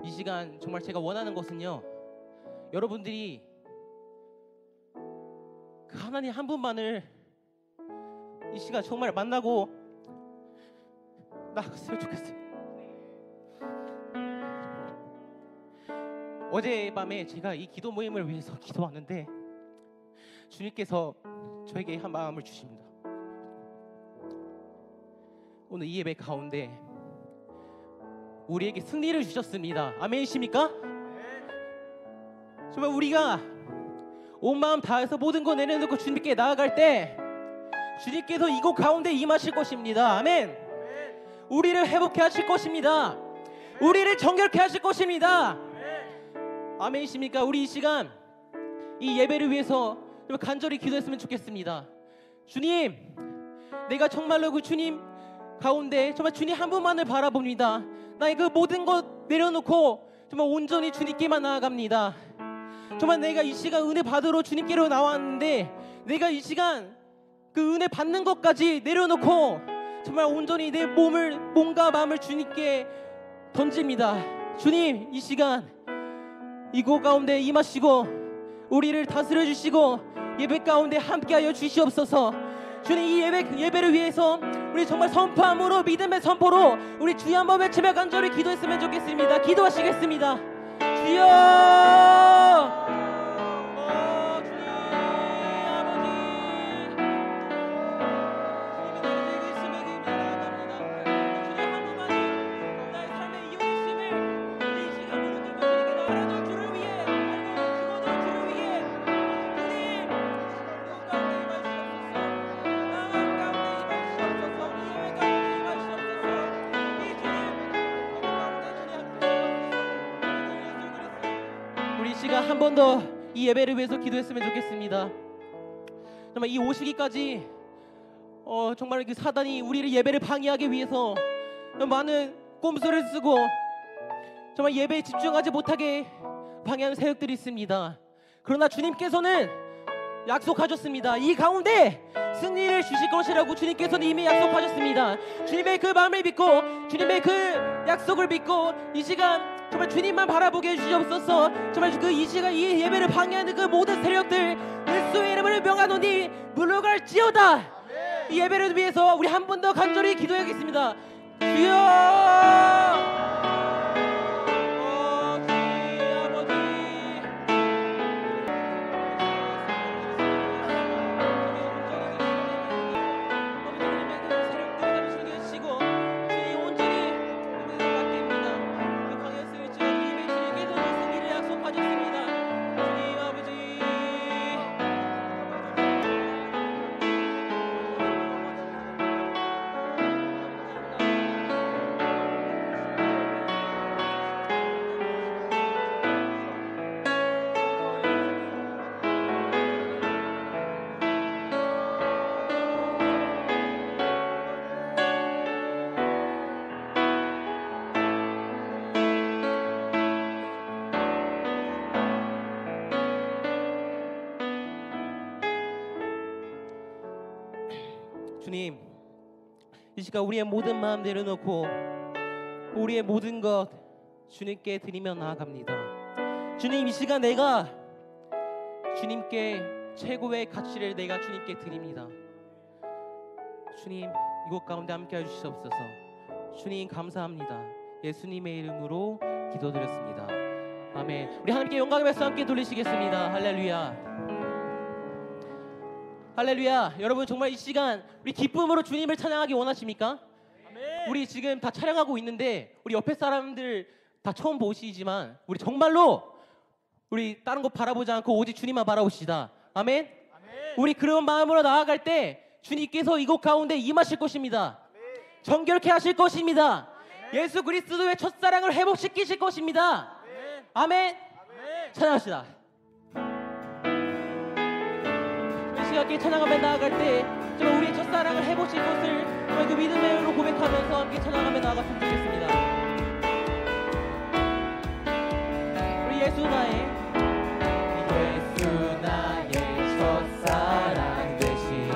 이 시간 정말 제가 원하는 것은요, 여러분들이 그 하나님 한 분만을 이 시간 정말 만나고 나갔으면 좋겠어요. 어젯밤에 제가 이 기도 모임을 위해서 기도하는데 주님께서 저에게 한 마음을 주십니다. 오늘 이 예배 가운데 우리에게 승리를 주셨습니다. 아멘이십니까? 정말 우리가 온 마음 다해서 모든 거 내려놓고 주님께 나아갈 때 주님께서 이곳 가운데 임하실 것입니다. 아멘. 우리를 회복해 하실 것입니다. 우리를 정결케 하실 것입니다. 아멘이십니까? 우리 이 시간 이 예배를 위해서 간절히 기도했으면 좋겠습니다. 주님, 내가 정말로 그 주님 가운데 정말 주님 한 분만을 바라봅니다. 나의 그 모든 것 내려놓고 정말 온전히 주님께만 나아갑니다. 정말 내가 이 시간 은혜 받으러 주님께로 나왔는데 내가 이 시간 그 은혜 받는 것까지 내려놓고 정말 온전히 내 몸과 마음을 주님께 던집니다. 주님, 이 시간 이곳 가운데 임하시고 우리를 다스려 주시고 예배 가운데 함께하여 주시옵소서. 주님, 이 예배를 위해서 우리 정말 선포함으로 믿음의 선포로 우리 주여 한번 외치며 간절히 기도했으면 좋겠습니다. 기도하시겠습니다. 주여! 한 번 더 이 예배를 위해서 기도했으면 좋겠습니다. 정말 이 오시기까지 정말 그 사단이 우리를 예배를 방해하기 위해서 많은 꼼수를 쓰고 정말 예배에 집중하지 못하게 방해하는 세력들이 있습니다. 그러나 주님께서는 약속하셨습니다. 이 가운데 승리를 주실 것이라고 주님께서는 이미 약속하셨습니다. 주님의 그 마음을 믿고 주님의 그 약속을 믿고 이 시간 정말 주님만 바라보게 해주시옵소서. 정말 그 이 시간 이 예배를 방해하는 그 모든 세력들 예수의 이름을 명하노니 물러갈지어다. 이 예배를 위해서 우리 한 번 더 간절히 기도하겠습니다. 주여! 주님, 이 시간 우리의 모든 마음 내려놓고 우리의 모든 것 주님께 드리며 나아갑니다. 주님, 이 시간 내가 주님께 최고의 가치를 내가 주님께 드립니다. 주님, 이곳 가운데 함께 해주시옵소서. 주님, 감사합니다. 예수님의 이름으로 기도드렸습니다. 아멘. 우리 하나님께 영광의 박수 함께 돌리시겠습니다. 할렐루야. 할렐루야. 여러분, 정말 이 시간 우리 기쁨으로 주님을 찬양하기 원하십니까? 아멘. 우리 지금 다 촬영하고 있는데 우리 옆에 사람들 다 처음 보시지만 우리 정말로 우리 다른 거 바라보지 않고 오직 주님만 바라봅시다. 아멘. 아멘. 우리 그런 마음으로 나아갈 때 주님께서 이곳 가운데 임하실 것입니다. 아멘. 정결케 하실 것입니다. 아멘. 예수 그리스도의 첫사랑을 회복시키실 것입니다. 아멘. 아멘. 아멘. 찬양합시다. 함께 찬양하며 나아갈 때 정말 우리의 첫사랑을 해보실 것을 정말 그 믿음으로 고백하면서 함께 찬양하며 나아갔으면 좋겠습니다. 우리 예수 나의 첫사랑 되시니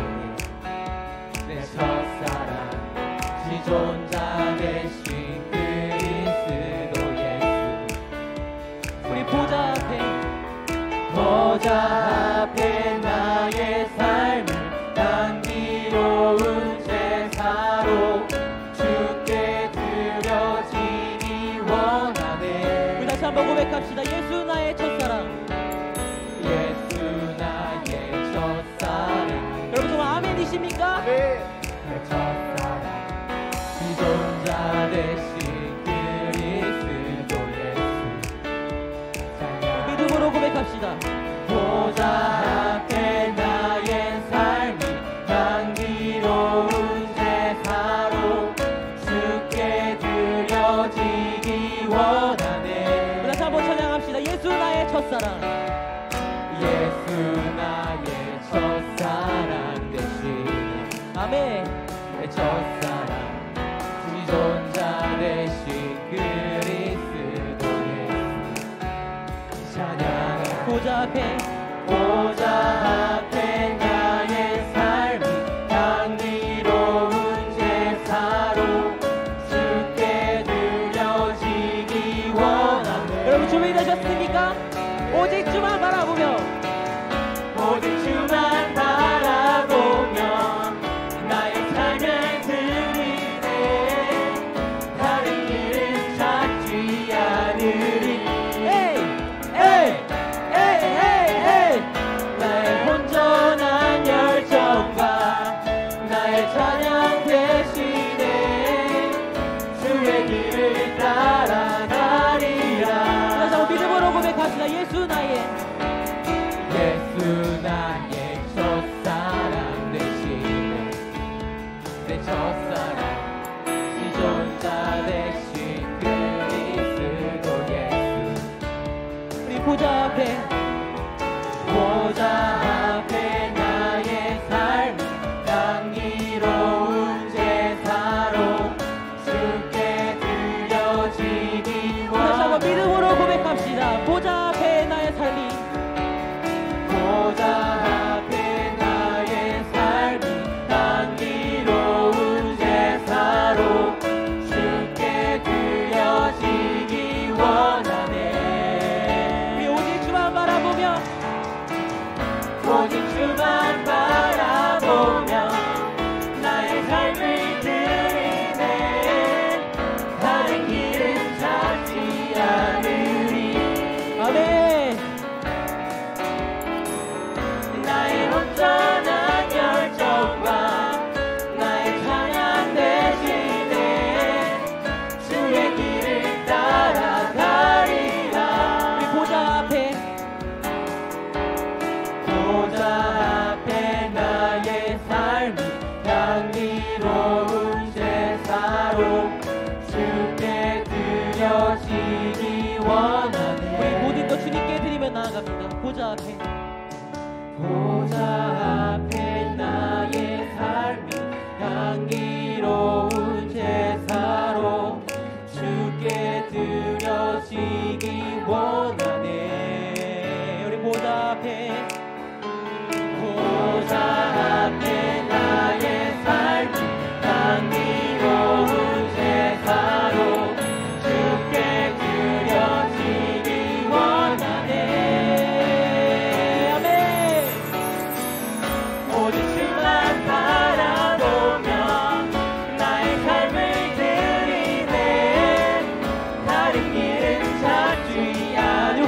내 첫사랑 지존자 되신 그리스도 예수 보좌 앞에 나의 삶을 향기로운 제사로 주께 드려지기 원하네. 우리 다시 한번 고백합시다. 예수 나의 첫사랑. 예수 나의 첫사랑. 여러분 정말 아멘이십니까? 네. 첫사랑 지존자 되신 그리스도 예수. 믿음으로 고백합시다. 보좌 앞에 나의 삶이 향기로운 제사로 주께 드려지기 원하네. 다시 한번 찬양합시다. 예수 나의 첫사랑. 예수 나의 첫사랑 되시네. 아멘. 내 첫사랑 지존자 되신 그리스도 예수. 찬양해. 보좌 앞에 나의 삶이 향기로운 제사로 주께 드려지기 원하네. 여러분 준비되셨습니까? 오직 주만 바라보며 나의 삶을 드리네. 다른 길은 찾지 않으리. 나의 온전한 열정과 나의 찬양 대신에 주의 길을 따라가리라. 다시 한번 믿음으로 고백합시다. 예수 나의 첫사랑 되시네. 내 첫사랑 지존자 되신 그리스도 예수. 우리 보좌 앞에 나의 삶이 향기로운 제사로 주께 드려지기 원하네. 다시 한번 믿음으로 고백합시다. 보좌 앞에 나의 삶이 향기로운 제사로 주께 드려지기 원하네. 우리 오직 주만 바라보며 나의 삶을 드리네. 다른 길은 찾지 않으리. 아멘. 나의 온전한 열정과 나의 찬양 대신에 주의 길을 따라가리라. 우리 보좌 앞에 나의 삶이 향기로운 제사로 주께 드려지기 원하네. 우리 모든 것 주님께 드리며 나아갑니다. 보좌 앞에 나의 삶이 향기로운 제사로 주께 드려지기 원하네. 우리 보좌 앞에 나의 삶이 향기로운 제사로 주께 드려지기 원하네. 아멘. 오직 주만 바라보며 나의 삶을 드리네. 다른 길은 찾지 않으리.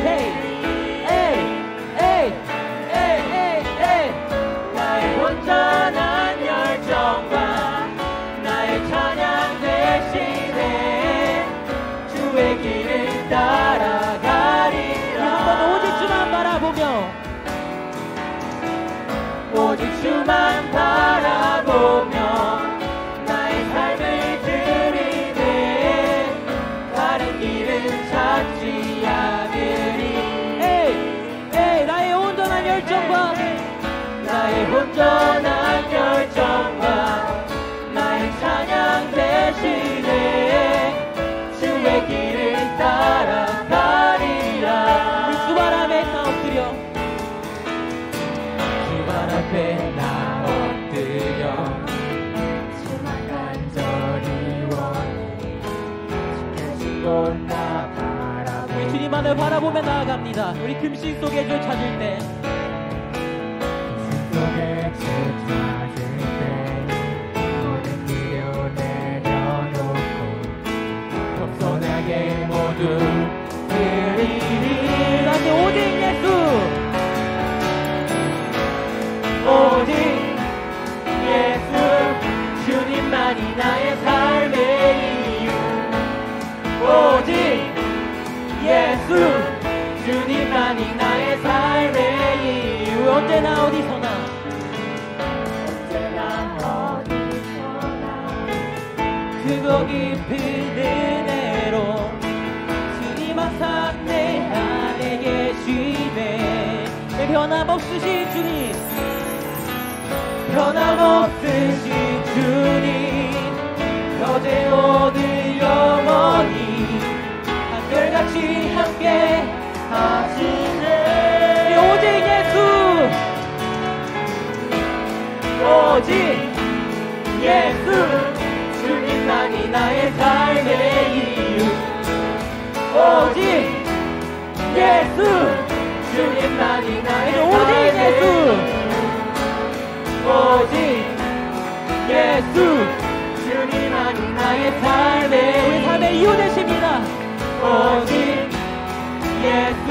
나의 온전한 열정과 나의 찬양 대신에 주의 길을 따라가리라. 오직 주만 바라보며 나의 삶을 드리네. 다른 길은 찾지 않으리. 나의 온전한 열정과 나의 찬양 대신에 주의 길을 따라가리라. 주발 앞에 나 엎드려 주만 간절히 원해 지켜주고 나 바라보며 주님 안에 주님을 바라보며 나아갑니다. 우리 금신 속의 줄 찾을 때, 속에 줄 찾을 때 모든 필요 내려놓고 겸손하게 모두 드리리. 다시 오직 예수, 오직 예수 주님만이 나의 삶의 이유. 오직 예수 주님만이 나의 삶의 이유. 언제나 어디서나 크고 깊은 은혜로 주님 항상 내 안에 계시네. 변함없으신 주님, 변함없으신 주님 어제 오늘 영원히 한결같이 함께 하시네. 오직 예수, 오직 예수 주님만이 나의 삶의 이유. 오직 예수 주님만이 나의 오직 예수, 오직 예수 주님만이 나의 삶의 우리 삶의 이유 되십니다. 오직 예수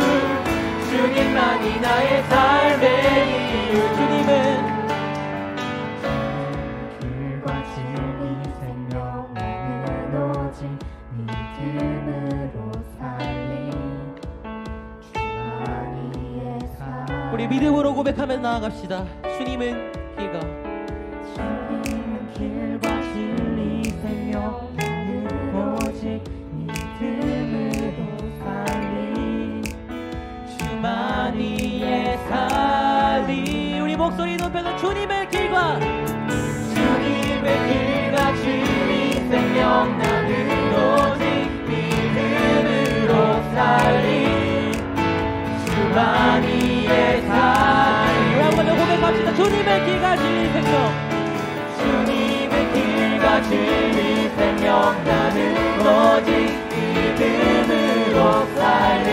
주님만이 나의 삶의 이유. 주님은 길과 진리 생명 나는 오직 믿음으로 살리 주만이의 삶. 우리 믿음으로 고백하며 나아갑시다. 주님은 길과 길과 진리 생명 나는 오직 믿음으로 살리 주만이의 살리. 우리 목소리 높여서 주님의 길과 주님의 길과 진리 생명 나는 오직 믿음으로 살리 주만이의 살리. 우리 한번 더 고백합시다. 주님의 길과 진리 생명, 주님의 길과 진리 생명 나는 오직 믿음으로 살리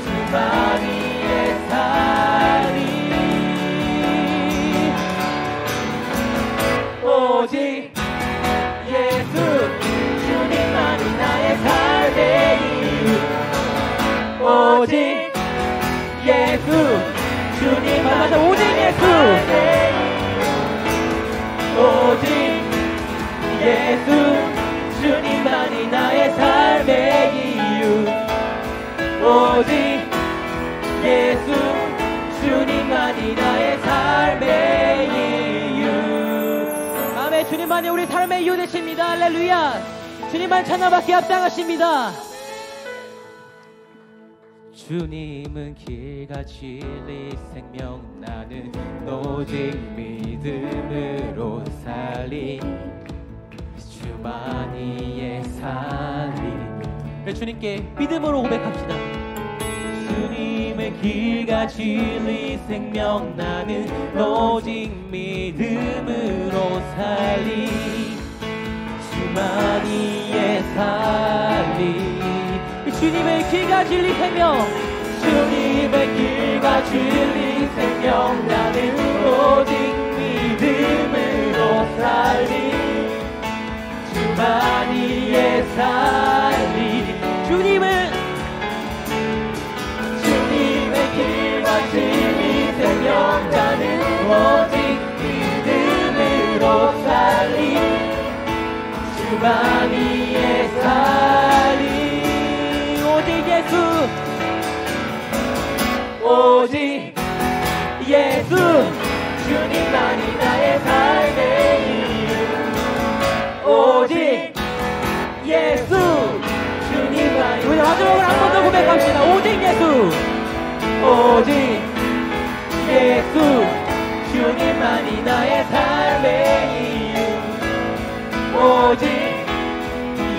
주만이의 살리. 오직 예수 주님만이 나의 삶의 이유. 오직 예수 주님만이 오직 예수, 오직 예수 주님만이 나의 삶의 이유. 오직 예수 주님만이 나의 삶의 이유. 아멘. 주님만이 우리 삶의 이유 되십니다. 할렐루야. 주님만 찬양받기 합당하십니다. 주님은 길과 진리 생명 나는 오직 믿음으로 살리 주만이의 살리. 주님께 믿음으로 고백합시다. 주님의 길과 진리 생명 나는 오직 믿음으로 살리 주만이의 살리. 주님의 길과 진리 생명, 주님의 길과 진리 생명 나는 오직 믿음으로 살리 주만이의 살리. 주님의 길과 진리 생명 나는 오직 믿음으로 살리 주만이의 살리. 오직 예수, 오직 예수 주님만이 나의 삶의 이유. 오직 예수 주님만이. 우리 마지막으로 한 번 더 고백합시다. 오직 예수, 오직 예수 주님만이 나의 삶의 이유. 오직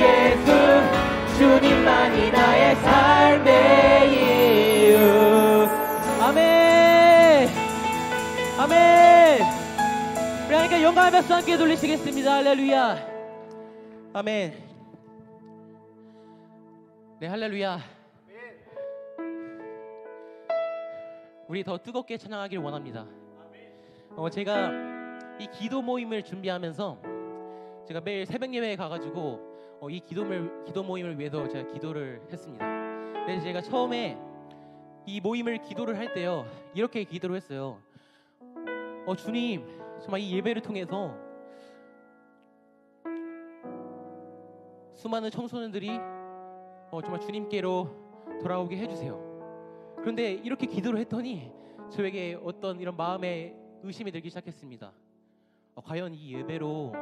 예수 주님만이 나의 삶의 이유. 아멘. 아멘. 우리 하나님께 영광의 박수 함께 돌리시겠습니다. 할렐루야. 아멘. 네, 할렐루야. 우리 더 뜨겁게 찬양하길 원합니다. 제가 이 기도 모임을 준비하면서 제가 매일 새벽 예배에 가가지고 이 기도 모임을 위해서 제가 기도를 했습니다. 그래서 제가 처음에 이 모임을 기도를 할 때요, 이렇게 기도를 했어요. 주님, 정말 이 예배를 통해서 수많은 청소년들이 정말 주님께로 돌아오게 해주세요. 그런데 이렇게 기도를 했더니 저에게 어떤 이런 마음의 의심이 들기 시작했습니다. 과연 이 예배로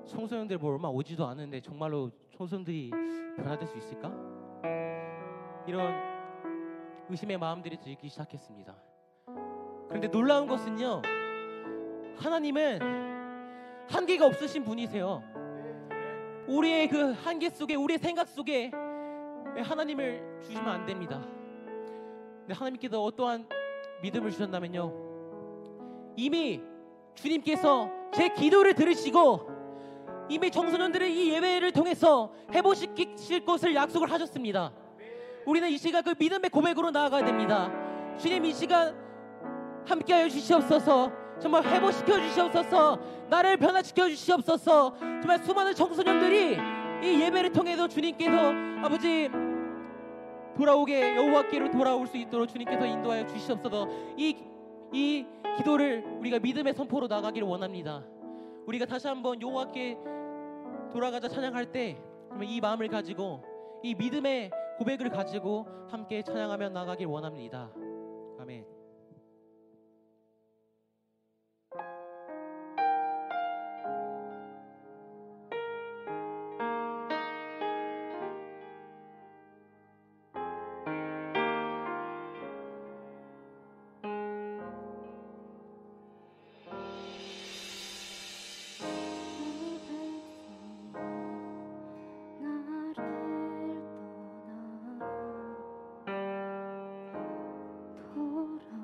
청소년들 뭐 얼마 오지도 않은데 정말로 청소년들이 변화될 수 있을까? 이런 의심의 마음들이 들기 시작했습니다. 그런데 놀라운 것은요, 하나님은 한계가 없으신 분이세요. 우리의 그 한계 속에, 우리의 생각 속에 하나님을 주시면 안 됩니다. 근데 하나님께서 어떠한 믿음을 주셨냐면요, 이미 주님께서 제 기도를 들으시고 이미 청소년들을 이 예배를 통해서 회복시키실 것을 약속을 하셨습니다. 우리는 이 시간 그 믿음의 고백으로 나아가야 됩니다. 주님, 이 시간 함께하여 주시옵소서. 정말 회복시켜 주시옵소서. 나를 변화시켜 주시옵소서. 정말 수많은 청소년들이 이 예배를 통해서 주님께서 아버지 돌아오게, 여호와께로 돌아올 수 있도록 주님께서 인도하여 주시옵소서. 이 기도를 우리가 믿음의 선포로 나가기를 원합니다. 우리가 다시 한번 여호와께 돌아가자 찬양할 때 이 마음을 가지고, 이 믿음의 고백을 가지고 함께 찬양하며 나가길 원합니다. 아멘. 나를 떠나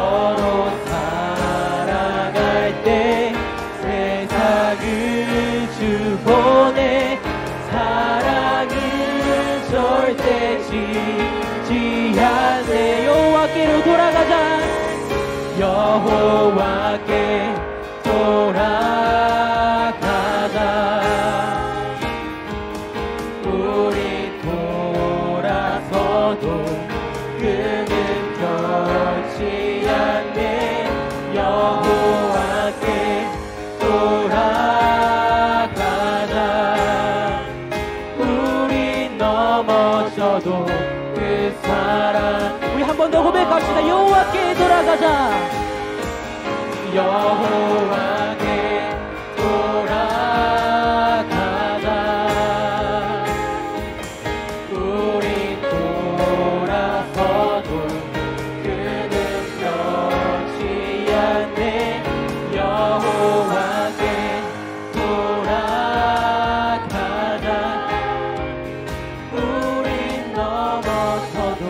서로 살아갈 때 세상을 주 보내 사랑은 절대 지지 않네. 여호와께로 돌아가자. 여호와께 돌아가자. 우리 돌아서도 그는 변치 않네. 여호와께 돌아가자. 우리 넘어져도 그 사랑. 우리 한 번 더 고백합시다. 여호와께 돌아가자. 여호와께 돌아가자. 우리 돌아서도 그는 변치 않네. 여호와께 돌아가자. 우리 넘어서도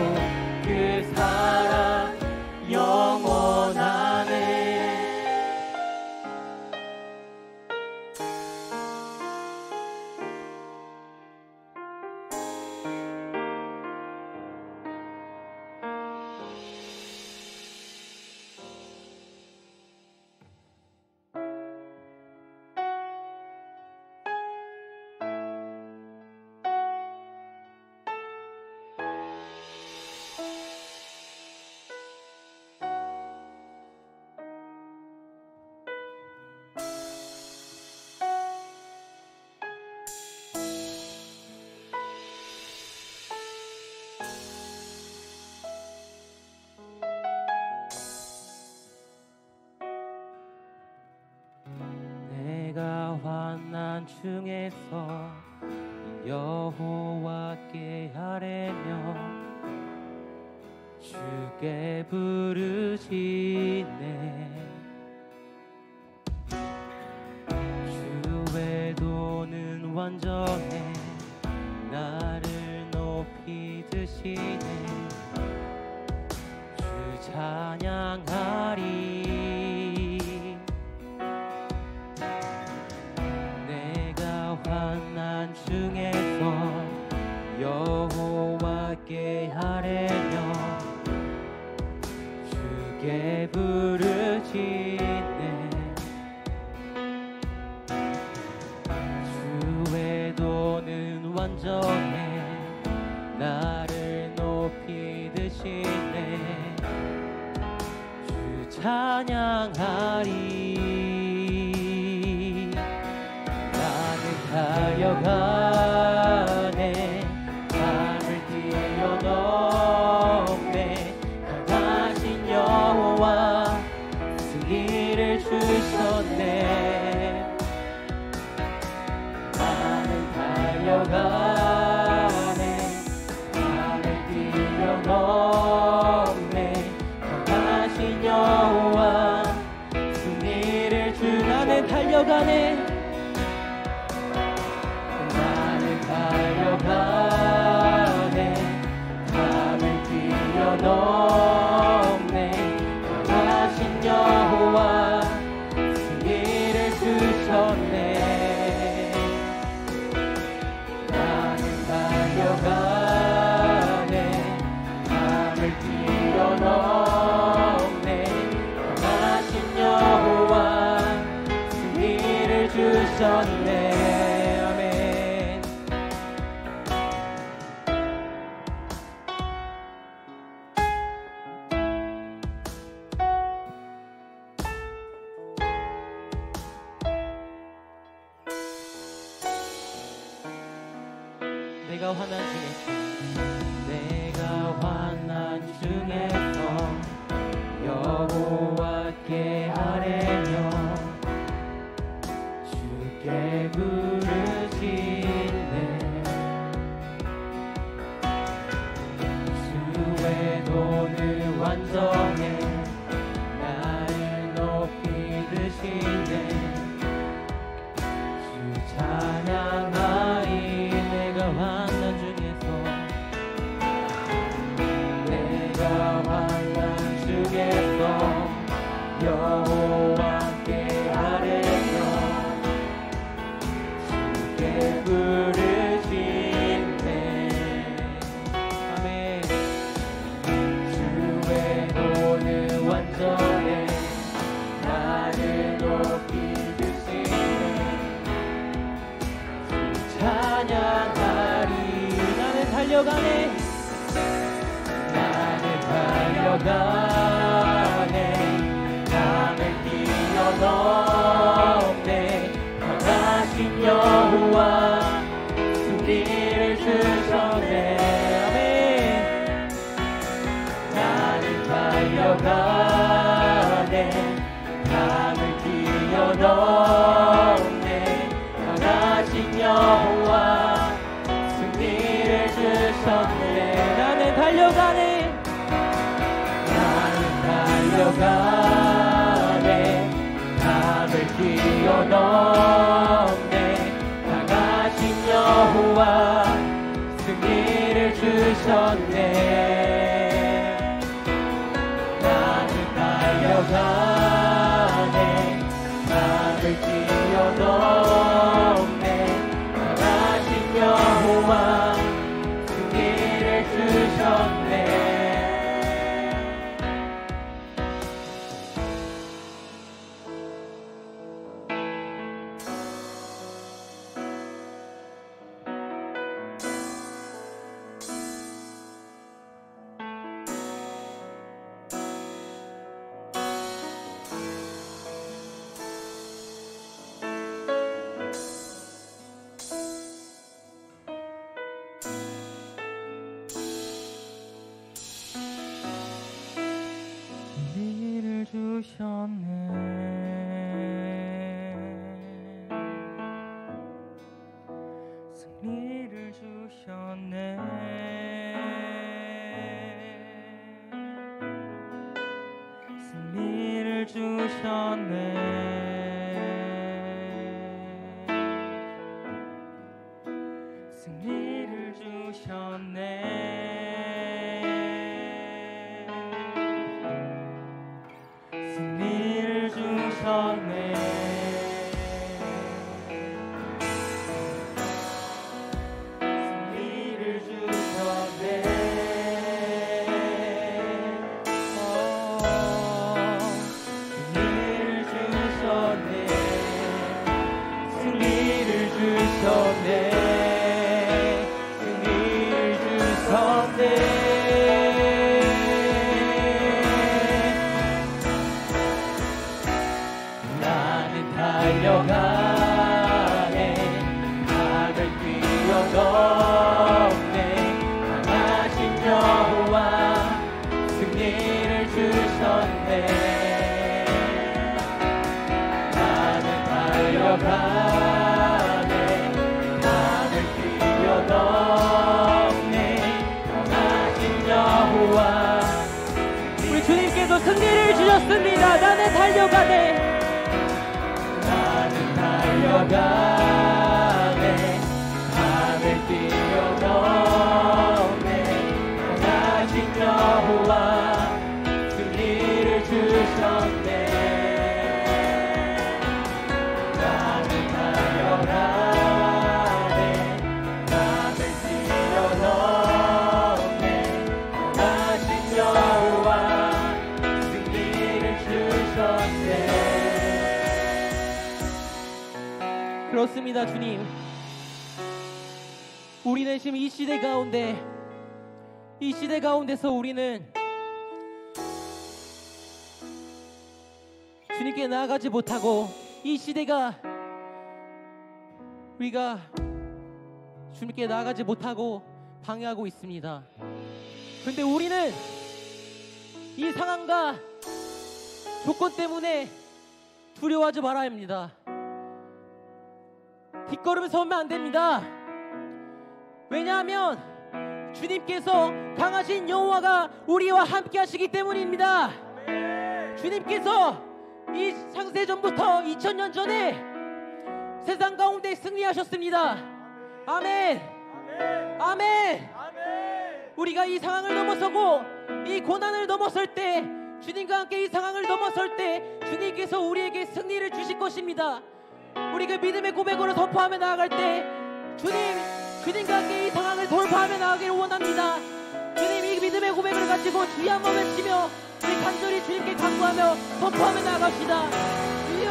그 사랑 영원하네. 내가 환난 중에서 여호와께 아뢰며 주께 부르짖네. 주 외도는 완전해 나를 높이 드시네. 주 찬양하리. 환난 중에서 여호와께 아뢰며 주께 부르짖네. 주 외도는 완전해 나를 높이 드시네. 주 찬양하리. 달려가네. 밤을 뛰어넘네. 강하신 여호와 승리를 주셨네. 나는 달려가네. 밤을 뛰어넘네. 강하신 여호와 승리를 주. 나는 달려가네. 달려가네. 밤을 뛰어넘네. 강하신 여호와 승리를 주셨네. 나는 달려가네. 밤을 뛰어넘네. 강하신 여호와 승리를 주셨네. 내가 환난 중에서 여호와께 아뢰며 주께 부르짖네. 주 외도는 완전해 나를 높이 드시네. 주 찬양하리. 내가 환난 중에서 여호와께 아뢰며 주께 부르짖네. 아멘. 주 외로는 완전해 나를 높이 드시네. 찬양하리. 나는 달려가네. 나는 달려가네. 나를 뛰어넘네. 강하신 여호와 승리를 주셨네. 아멘. 나는 달려가네. 나를 뛰어넘네. 강하신 여호와 승리를 주셨네. 나는 달려가네. 나는 달려가네. 나를 뛰어넘네. 강하신 여호와 승리를 주셨네. 나는 달려가네. 나를 뛰어넘네. 강하신 여호와 승리를 주셨네. 승리를 주셨네. 승리를 주셨네. 승리를 주셨네. 승리를 주셨네. 승리를 주셨네. 승리를 주셨네. 승리를 주셨네. 승리를 주셨네. 승리를 주셨네. 달려가네. 나를 뛰어넘네. 강하신 여호와 승리를 주셨네. 나는 달려가네. 나를 뛰어넘네. 강하신 여호와 우리 주님께서 승리를 주셨습니다. 나는 달려가네. 달려가네. 하늘 뛰어넘네. 강하신 여호와 승리를 주셨네. 나는 달려가네. 하늘 뛰어넘네. 강하신 여호와 승리를 주셨네. 그렇습니다, 주님. 우리는 지금 이 시대 가운데서 우리는 주님께 나아가지 못하고 이 시대가 우리가 주님께 나아가지 못하고 방해하고 있습니다. 그런데 우리는 이 상황과 조건 때문에 두려워하지 말아야 합니다. 뒷걸음 서면 안 됩니다. 왜냐하면 주님께서 강하신 여호와가 우리와 함께 하시기 때문입니다. 주님께서 이 창세전부터 2000년 전에 세상 가운데 승리하셨습니다. 아멘. 아멘. 우리가 이 상황을 넘어서고 이 고난을 넘었을 때 주님과 함께 이 상황을 넘어설 때 주님께서 우리에게 승리를 주실 것입니다. 우리 그 믿음의 고백으로 선포하며 나아갈 때 주님과 함께 이 상황을 돌파하며 나아가기를 원합니다. 주님, 이 믿음의 고백을 가지고 주여 한번 외치며 우리 간절히 주님께 간구하며 선포하며 나아갑시다. 주여!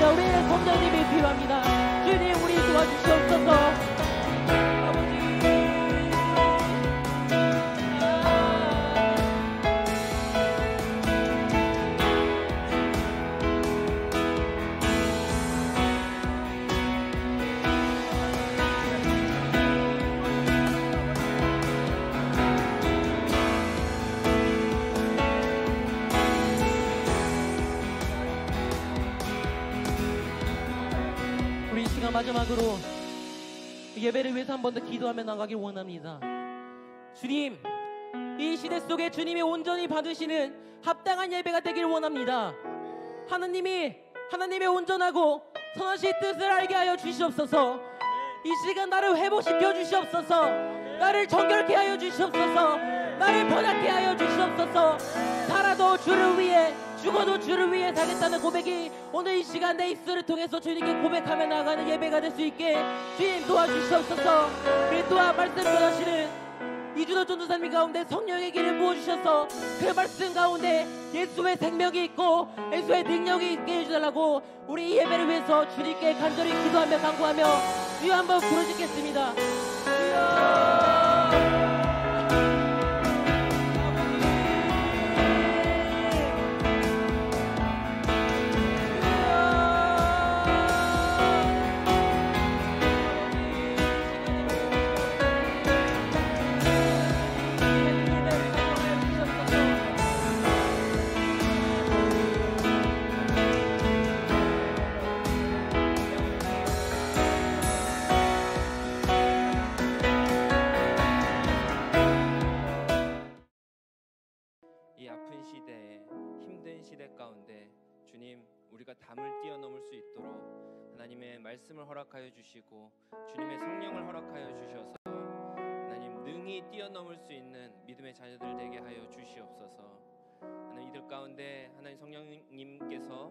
우리는 성령님이 필요합니다. 주님, 우리 도와주시옵소서. 마지막으로 예배를 위해서 한 번 더 기도하며 나가길 원합니다. 주님, 이 시대 속에 주님이 온전히 받으시는 합당한 예배가 되길 원합니다. 하나님의 온전하고 선하신 뜻을 알게 하여 주시옵소서. 이 시간 나를 회복시켜 주시옵소서. 나를 정결케 하여 주시옵소서. 나를 변하게 하여 주시옵소서. 살아도 주를 위해, 죽어도 주를 위해 살겠다는 고백이 오늘 이 시간 내 입술을 통해서 주님께 고백하며 나가는 예배가 될 수 있게 주님 도와주시옵소서. 그리고 또한 말씀 전하시는 이준호 전도사님 가운데 성령의 길을 부어주셔서 그 말씀 가운데 예수의 생명이 있고 예수의 능력이 있게 해주달라고 우리 이 예배를 위해서 주님께 간절히 기도하며 간구하며 주여 한번 부르짖겠습니다. 주여! 이 아픈 시대에 힘든 시대 가운데 주님, 우리가 담을 뛰어넘을 수 있도록 하나님의 말씀을 허락하여 주시고 주님의 성령을 허락하여 주셔서 하나님 능히 뛰어넘을 수 있는 믿음의 자녀들 되게 하여 주시옵소서. 하나님, 이들 가운데 하나님 성령님께서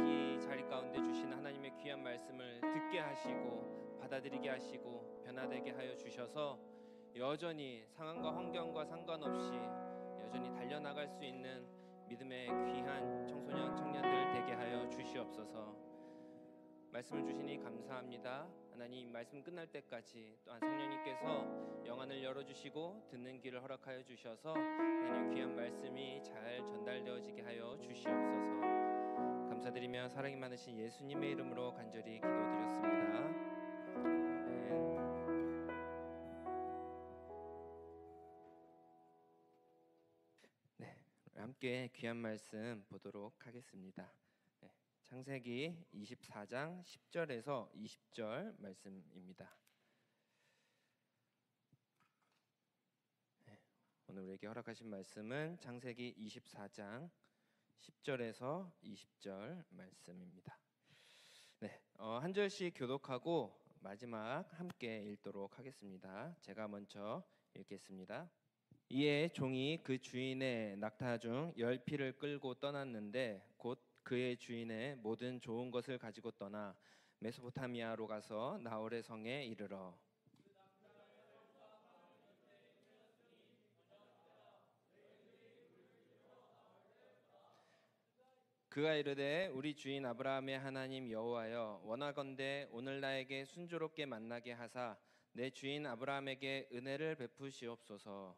이 자리 가운데 주신 하나님의 귀한 말씀을 듣게 하시고 받아들이게 하시고 변화되게 하여 주셔서 여전히 상황과 환경과 상관없이 여전히 달려나갈 수 있는 믿음의 귀한 청소년 청년들 되게 하여 주시옵소서. 말씀을 주시니 감사합니다. 하나님, 말씀 끝날 때까지 또한 성령님께서 영안을 열어주시고 듣는 길을 허락하여 주셔서 하나님 귀한 말씀이 잘 전달되어지게 하여 주시옵소서. 감사드리며 사랑이 많으신 예수님의 이름으로 간절히 기도드렸습니다. 아멘. 함께 귀한 말씀 보도록 하겠습니다. 창세기 24장 10절에서 20절 말씀입니다. 오늘 우리에게 허락하신 말씀은 창세기 24장 10절에서 20절 말씀입니다. 한 절씩 교독하고 마지막 함께 읽도록 하겠습니다. 제가 먼저 읽겠습니다. 이에 종이 그 주인의 낙타 중 10匹를 끌고 떠났는데 곧 그의 주인의 모든 좋은 것을 가지고 떠나 메소포타미아로 가서 나홀의 성에 이르러 그가 이르되 우리 주인 아브라함의 하나님 여호와여, 원하건대 오늘 나에게 순조롭게 만나게 하사 내 주인 아브라함에게 은혜를 베푸시옵소서.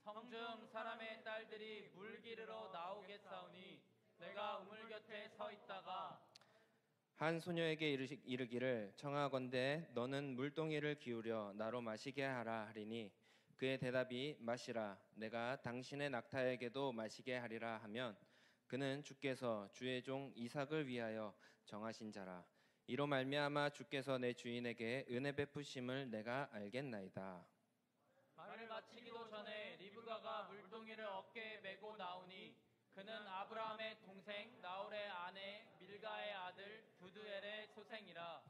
성중 사람의 딸들이 물 기르러 나오겠사오니 내가 우물 곁에 서 있다가 한 소녀에게 이르기를 청하건대 너는 물동이를 기울여 나로 마시게 하라 하리니 그의 대답이 마시라 내가 당신의 낙타에게도 마시게 하리라 하면 그는 주께서 주의 종 이삭을 위하여 정하신 자라 이로 말미암아 주께서 내 주인에게 은혜 베푸심을 내가 알겠나이다. 말을 마치기도 전에 리브가가 물동이를 어깨에 메고 나오니 그는 아브라함의 동생 나홀의 아내 밀가의 아들 두두엘의 소생이라.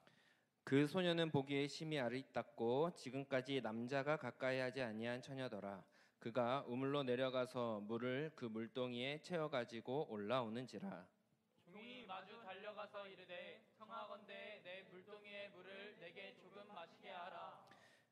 그 소녀는 보기에 심히 아리따고 지금까지 남자가 가까이 하지 아니한 처녀더라. 그가 우물로 내려가서 물을 그 물동이에 채워 가지고 올라오는지라. 종이 마주 달려가서 이르되 청하건대 내 물동이의 물을 내게 조금 마시게 하라.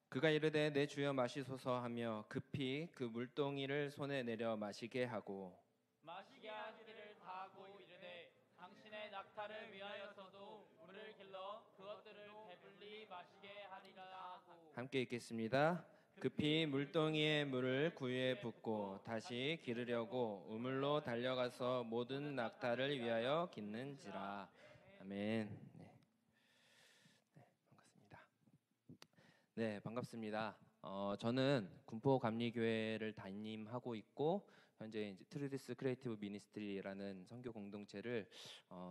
그가 이르되 내 주여 마시소서 하며 급히 그 물동이를 손에 내려 마시게 하고 마시게 하기를 다하고 이르되 당신의 낙타를 위하여서도 물을 길러 그것들을 배불리 마시게 하리라 하고. 함께 읽겠습니다. 급히 물동이의 물을 구유에 붓고 다시 기르려고 우물로 달려가서 모든 낙타를 위하여 깃는지라. 아멘. 반갑습니다. 네, 반갑습니다. 저는 군포감리교회를 담임하고 있고 현재 이제 트루디스 크리에이티브 미니스트리라는 선교 공동체를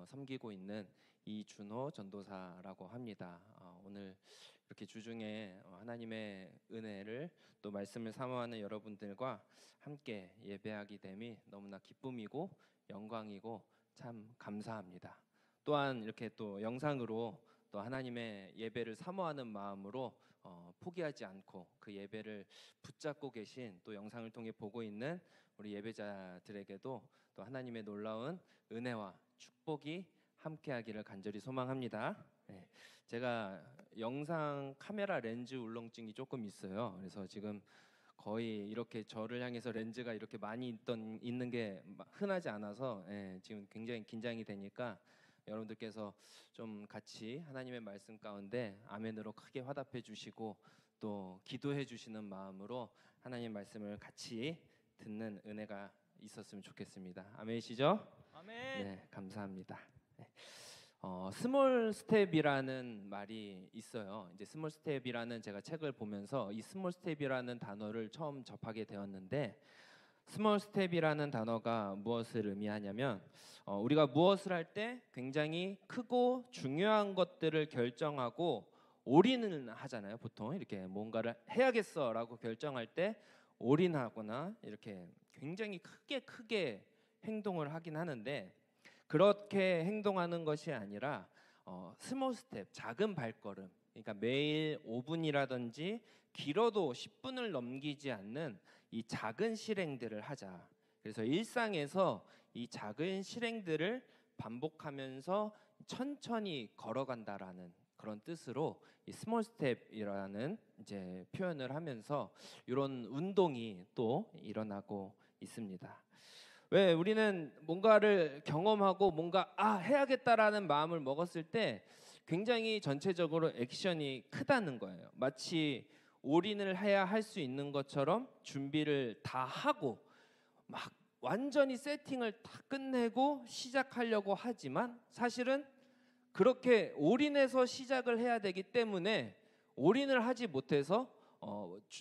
섬기고 있는 이준호 전도사라고 합니다. 오늘 이렇게 주중에 하나님의 은혜를 또 말씀을 사모하는 여러분들과 함께 예배하게 됨이 너무나 기쁨이고 영광이고 참 감사합니다. 또한 이렇게 또 영상으로 또 하나님의 예배를 사모하는 마음으로 포기하지 않고 그 예배를 붙잡고 계신 또 영상을 통해 보고 있는 우리 예배자들에게도 또 하나님의 놀라운 은혜와 축복이 함께하기를 간절히 소망합니다. 네, 제가 영상 카메라 렌즈 울렁증이 조금 있어요. 그래서 지금 거의 이렇게 저를 향해서 렌즈가 이렇게 많이 있는 게 흔하지 않아서 지금 굉장히 긴장이 되니까 여러분들께서 좀 같이 하나님의 말씀 가운데 아멘으로 크게 화답해 주시고 또 기도해 주시는 마음으로 하나님의 말씀을 같이 듣는 은혜가 있었으면 좋겠습니다. 아멘이시죠? 아멘. 네, 감사합니다. 스몰 스텝이라는 말이 있어요. 이제 스몰 스텝이라는 제가 책을 보면서 이 스몰 스텝이라는 단어를 처음 접하게 되었는데 스몰 스텝이라는 단어가 무엇을 의미하냐면 우리가 무엇을 할 때 굉장히 크고 중요한 것들을 결정하고 올인을 하잖아요. 보통 이렇게 뭔가를 해야겠어라고 결정할 때 올인하거나 이렇게 굉장히 크게 행동을 하긴 하는데 그렇게 행동하는 것이 아니라 스몰 스텝, 작은 발걸음. 그러니까 매일 5분이라든지 길어도 10분을 넘기지 않는 이 작은 실행들을 하자. 그래서 일상에서 이 작은 실행들을 반복하면서 천천히 걸어간다라는 그런 뜻으로 이 스몰 스텝이라는 이제 표현을 하면서 이런 운동이 또 일어나고 있습니다. 왜 우리는 뭔가를 경험하고 뭔가 해야겠다라는 마음을 먹었을 때 굉장히 전체적으로 액션이 크다는 거예요. 마치 올인을 해야 할 수 있는 것처럼 준비를 다 하고 막 완전히 세팅을 다 끝내고 시작하려고 하지만 사실은 그렇게 올인해서 시작을 해야 되기 때문에 올인을 하지 못해서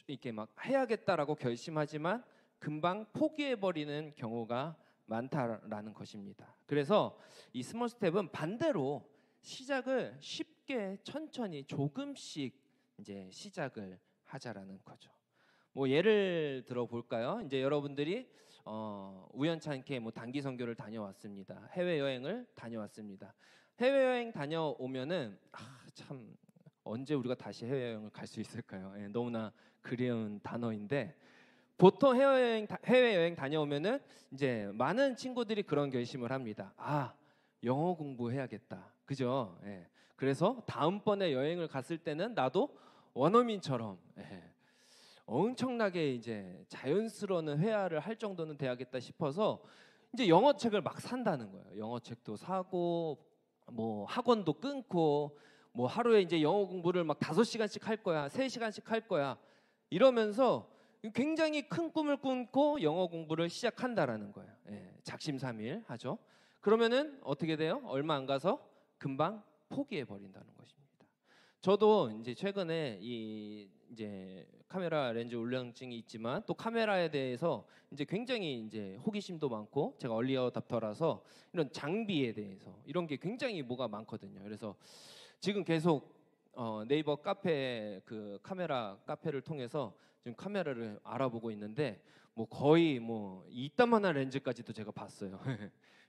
이렇게 막 해야겠다라고 결심하지만 금방 포기해버리는 경우가 많다라는 것입니다. 그래서 이 스몰 스텝은 반대로 시작을 쉽게 천천히 조금씩 이제 시작을 하자라는 거죠. 뭐 예를 들어 볼까요? 이제 여러분들이 우연찮게 뭐 단기 선교를 다녀왔습니다. 해외 여행을 다녀왔습니다. 해외 여행 다녀오면은 참 언제 우리가 다시 해외 여행을 갈 수 있을까요? 너무나 그리운 단어인데. 보통 해외여행 다녀오면은 이제 많은 친구들이 그런 결심을 합니다. 영어 공부해야겠다. 그죠? 그래서 다음번에 여행을 갔을 때는 나도 원어민처럼 엄청나게 이제 자연스러운 회화를 할 정도는 돼야겠다 싶어서 이제 영어 책을 막 산다는 거예요. 영어 책도 사고 뭐 학원도 끊고 뭐 하루에 이제 영어 공부를 막 5시간씩 할 거야, 3시간씩 할 거야 이러면서 굉장히 큰 꿈을 꾸고 영어 공부를 시작한다라는 거예요. 예, 작심삼일 하죠. 그러면은 어떻게 돼요? 얼마 안 가서 금방 포기해 버린다는 것입니다. 저도 이제 최근에 이제 카메라 렌즈 울렁증이 있지만 또 카메라에 대해서 이제 굉장히 이제 호기심도 많고, 제가 얼리 어답터라서 이런 장비에 대해서 이런 게 굉장히 뭐가 많거든요. 그래서 지금 계속 네이버 카페 그 카메라 카페를 통해서 지금 카메라를 알아보고 있는데 뭐 거의 뭐 이따만한 렌즈까지도 제가 봤어요.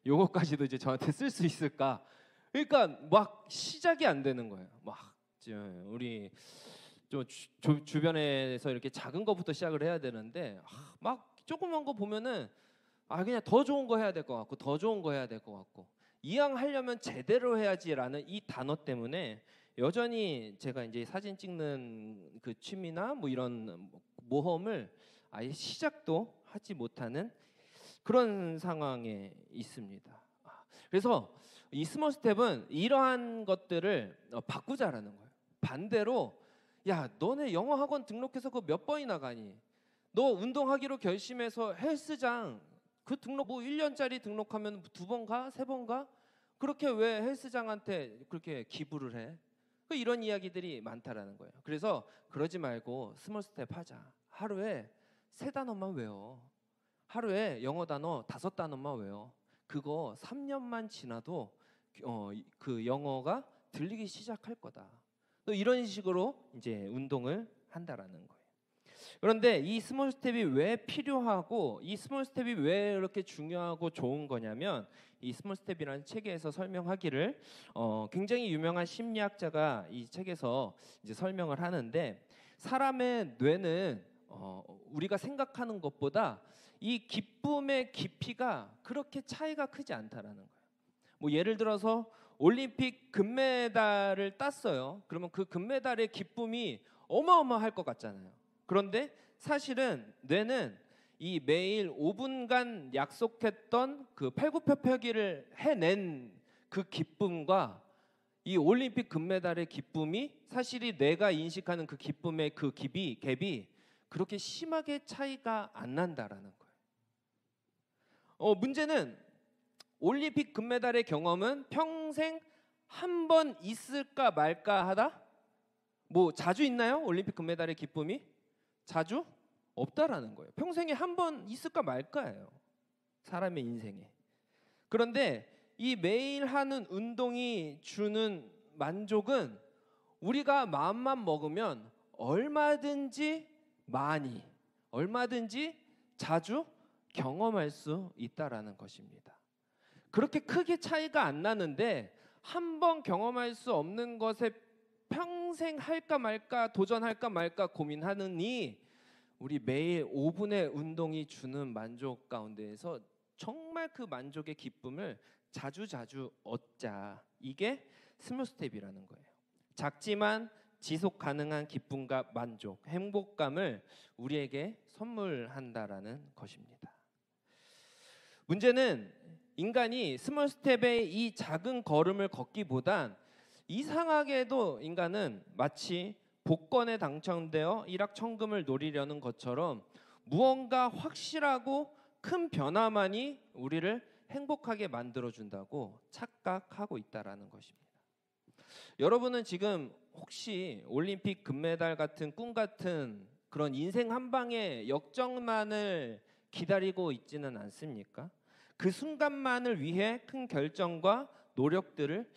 요거까지도 이제 저한테 쓸 수 있을까? 그러니까 막 시작이 안 되는 거예요. 막 우리 좀 주변에서 이렇게 작은 거부터 시작을 해야 되는데 막 조그만 거 보면은 그냥 더 좋은 거 해야 될 것 같고 더 좋은 거 해야 될 것 같고, 이왕 하려면 제대로 해야지라는 이 단어 때문에 여전히 제가 이제 사진 찍는 그 취미나 뭐 이런 모험을 아예 시작도 하지 못하는 그런 상황에 있습니다. 그래서 이 스몰 스텝은 이러한 것들을 바꾸자라는 거예요. 반대로 야, 너네 영어 학원 등록해서 그 몇 번이나 가니? 너 운동하기로 결심해서 헬스장 그 등록 뭐 1년짜리 등록하면 2번 가? 3번 가? 그렇게 왜 헬스장한테 그렇게 기부를 해? 이런 이야기들이 많다라는 거예요. 그래서 그러지 말고 스몰 스텝 하자. 하루에 3단어만 외워. 하루에 영어 단어 5단어만 외워. 그거 3년만 지나도 그 영어가 들리기 시작할 거다. 또 이런 식으로 이제 운동을 한다라는 거예요. 그런데 이 스몰 스텝이 왜 필요하고 이 스몰 스텝이 왜 이렇게 중요하고 좋은 거냐면, 이 스몰 스텝이라는 책에서 설명하기를 굉장히 유명한 심리학자가 이 책에서 이제 설명을 하는데, 사람의 뇌는 우리가 생각하는 것보다 이 기쁨의 깊이가 그렇게 차이가 크지 않다라는 거예요. 뭐 예를 들어서 올림픽 금메달을 땄어요. 그러면 그 금메달의 기쁨이 어마어마할 것 같잖아요. 그런데 사실은 뇌는 이 매일 5분간 약속했던 그 팔굽혀펴기를 해낸 그 기쁨과 이 올림픽 금메달의 기쁨이 사실이 내가 인식하는 그 기쁨의 그 갭이 그렇게 심하게 차이가 안 난다라는 거예요. 문제는 올림픽 금메달의 경험은 평생 한 번 있을까 말까 하다? 뭐 자주 있나요? 올림픽 금메달의 기쁨이? 자주? 없다라는 거예요. 평생에 한 번 있을까 말까예요. 사람의 인생에. 그런데 이 매일 하는 운동이 주는 만족은 우리가 마음만 먹으면 얼마든지 많이, 얼마든지 자주 경험할 수 있다라는 것입니다. 그렇게 크게 차이가 안 나는데 한 번 경험할 수 없는 것에 평생 할까 말까, 도전할까 말까 고민하느니 우리 매일 5분의 운동이 주는 만족 가운데에서 정말 그 만족의 기쁨을 자주자주 얻자. 이게 스몰 스텝이라는 거예요. 작지만 지속 가능한 기쁨과 만족, 행복감을 우리에게 선물한다라는 것입니다. 문제는 인간이 스몰 스텝의 이 작은 걸음을 걷기보단 이상하게도 인간은 마치 복권에 당첨되어 일확천금을 노리려는 것처럼 무언가 확실하고 큰 변화만이 우리를 행복하게 만들어준다고 착각하고 있다라는 것입니다. 여러분은 지금 혹시 올림픽 금메달 같은 꿈 같은 그런 인생 한 방의 역정만을 기다리고 있지는 않습니까? 그 순간만을 위해 큰 결정과 노력들을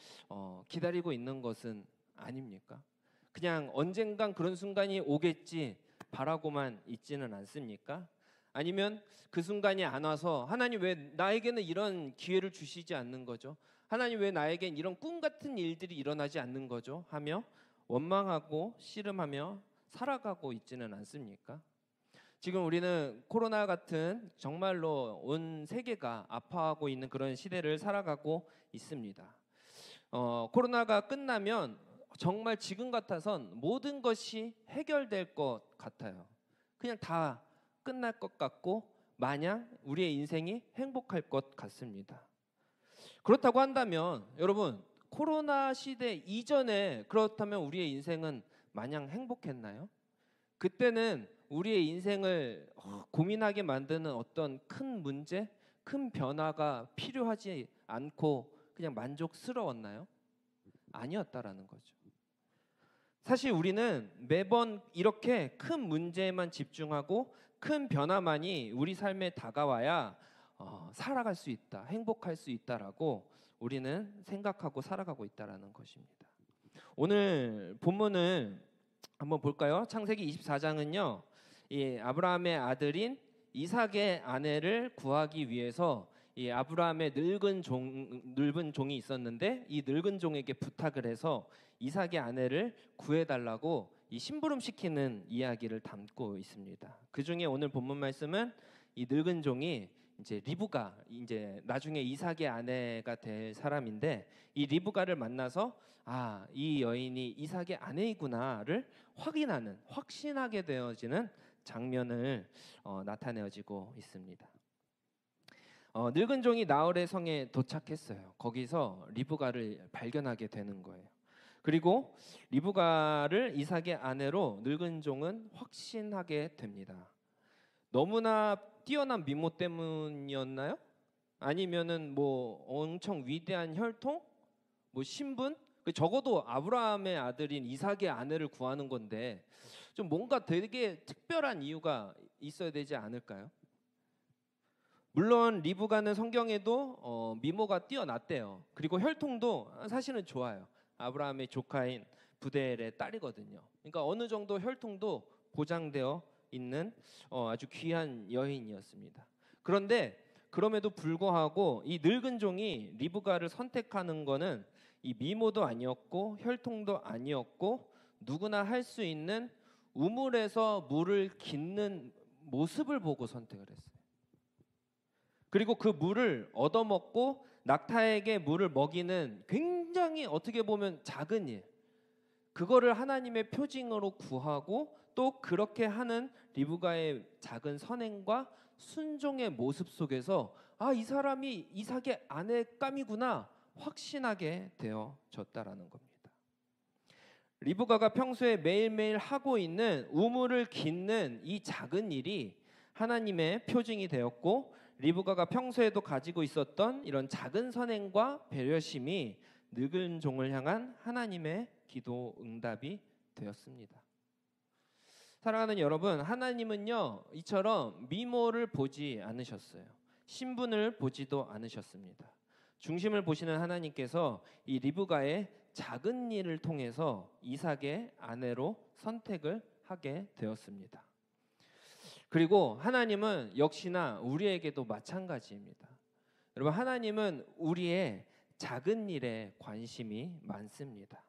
기다리고 있는 것은 아닙니까? 그냥 언젠간 그런 순간이 오겠지 바라고만 있지는 않습니까? 아니면 그 순간이 안 와서 하나님 왜 나에게는 이런 기회를 주시지 않는 거죠? 하나님 왜 나에겐 이런 꿈 같은 일들이 일어나지 않는 거죠? 하며 원망하고 씨름하며 살아가고 있지는 않습니까? 지금 우리는 코로나 같은 정말로 온 세계가 아파하고 있는 그런 시대를 살아가고 있습니다. 코로나가 끝나면 정말 지금 같아선 모든 것이 해결될 것 같아요. 그냥 다 끝날 것 같고 마냥 우리의 인생이 행복할 것 같습니다. 그렇다고 한다면 여러분, 코로나 시대 이전에 그렇다면 우리의 인생은 마냥 행복했나요? 그때는 우리의 인생을 고민하게 만드는 어떤 큰 문제, 큰 변화가 필요하지 않고 그냥 만족스러웠나요? 아니었다라는 거죠. 사실 우리는 매번 이렇게 큰 문제에만 집중하고 큰 변화만이 우리 삶에 다가와야 살아갈 수 있다, 행복할 수 있다라고 우리는 생각하고 살아가고 있다라는 것입니다. 오늘 본문을 한번 볼까요? 창세기 24장은요, 이 아브라함의 아들인 이삭의 아내를 구하기 위해서 이 아브라함의 늙은 종이 있었는데 이 늙은 종에게 부탁을 해서 이삭의 아내를 구해달라고 이 심부름시키는 이야기를 담고 있습니다. 그 중에 오늘 본문 말씀은 이 늙은 종이 이제 리브가 이제 나중에 이삭의 아내가 될 사람인데 이 리브가를 만나서 이 여인이 이삭의 아내이구나를 확신하게 되어지는 장면을 나타내어지고 있습니다. 늙은 종이 나홀의 성에 도착했어요. 거기서 리브가를 발견하게 되는 거예요. 그리고 리브가를 이삭의 아내로 늙은 종은 확신하게 됩니다. 너무나 뛰어난 미모 때문이었나요? 아니면은 뭐 엄청 위대한 혈통? 뭐 신분? 적어도 아브라함의 아들인 이삭의 아내를 구하는 건데 좀 뭔가 되게 특별한 이유가 있어야 되지 않을까요? 물론 리브가는 성경에도 미모가 뛰어났대요. 그리고 혈통도 사실은 좋아요. 아브라함의 조카인 부델의 딸이거든요. 그러니까 어느 정도 혈통도 보장되어 있는 아주 귀한 여인이었습니다. 그런데 그럼에도 불구하고 이 늙은 종이 리브가를 선택하는 거는 이 미모도 아니었고 혈통도 아니었고 누구나 할 수 있는 우물에서 물을 깃는 모습을 보고 선택을 했어요. 그리고 그 물을 얻어먹고 낙타에게 물을 먹이는 굉장히 어떻게 보면 작은 일, 그거를 하나님의 표징으로 구하고 또 그렇게 하는 리브가의 작은 선행과 순종의 모습 속에서 이 사람이 이삭의 아내감이구나 확신하게 되어졌다라는 겁니다. 리브가가 평소에 매일매일 하고 있는 우물을 깃는 이 작은 일이 하나님의 표징이 되었고 리브가가 평소에도 가지고 있었던 이런 작은 선행과 배려심이 늙은 종을 향한 하나님의 기도 응답이 되었습니다. 사랑하는 여러분, 하나님은요 이처럼 미모를 보지 않으셨어요. 신분을 보지도 않으셨습니다. 중심을 보시는 하나님께서 이 리브가의 작은 일을 통해서 이삭의 아내로 선택을 하게 되었습니다. 그리고 하나님은 역시나 우리에게도 마찬가지입니다. 여러분, 하나님은 우리의 작은 일에 관심이 많습니다.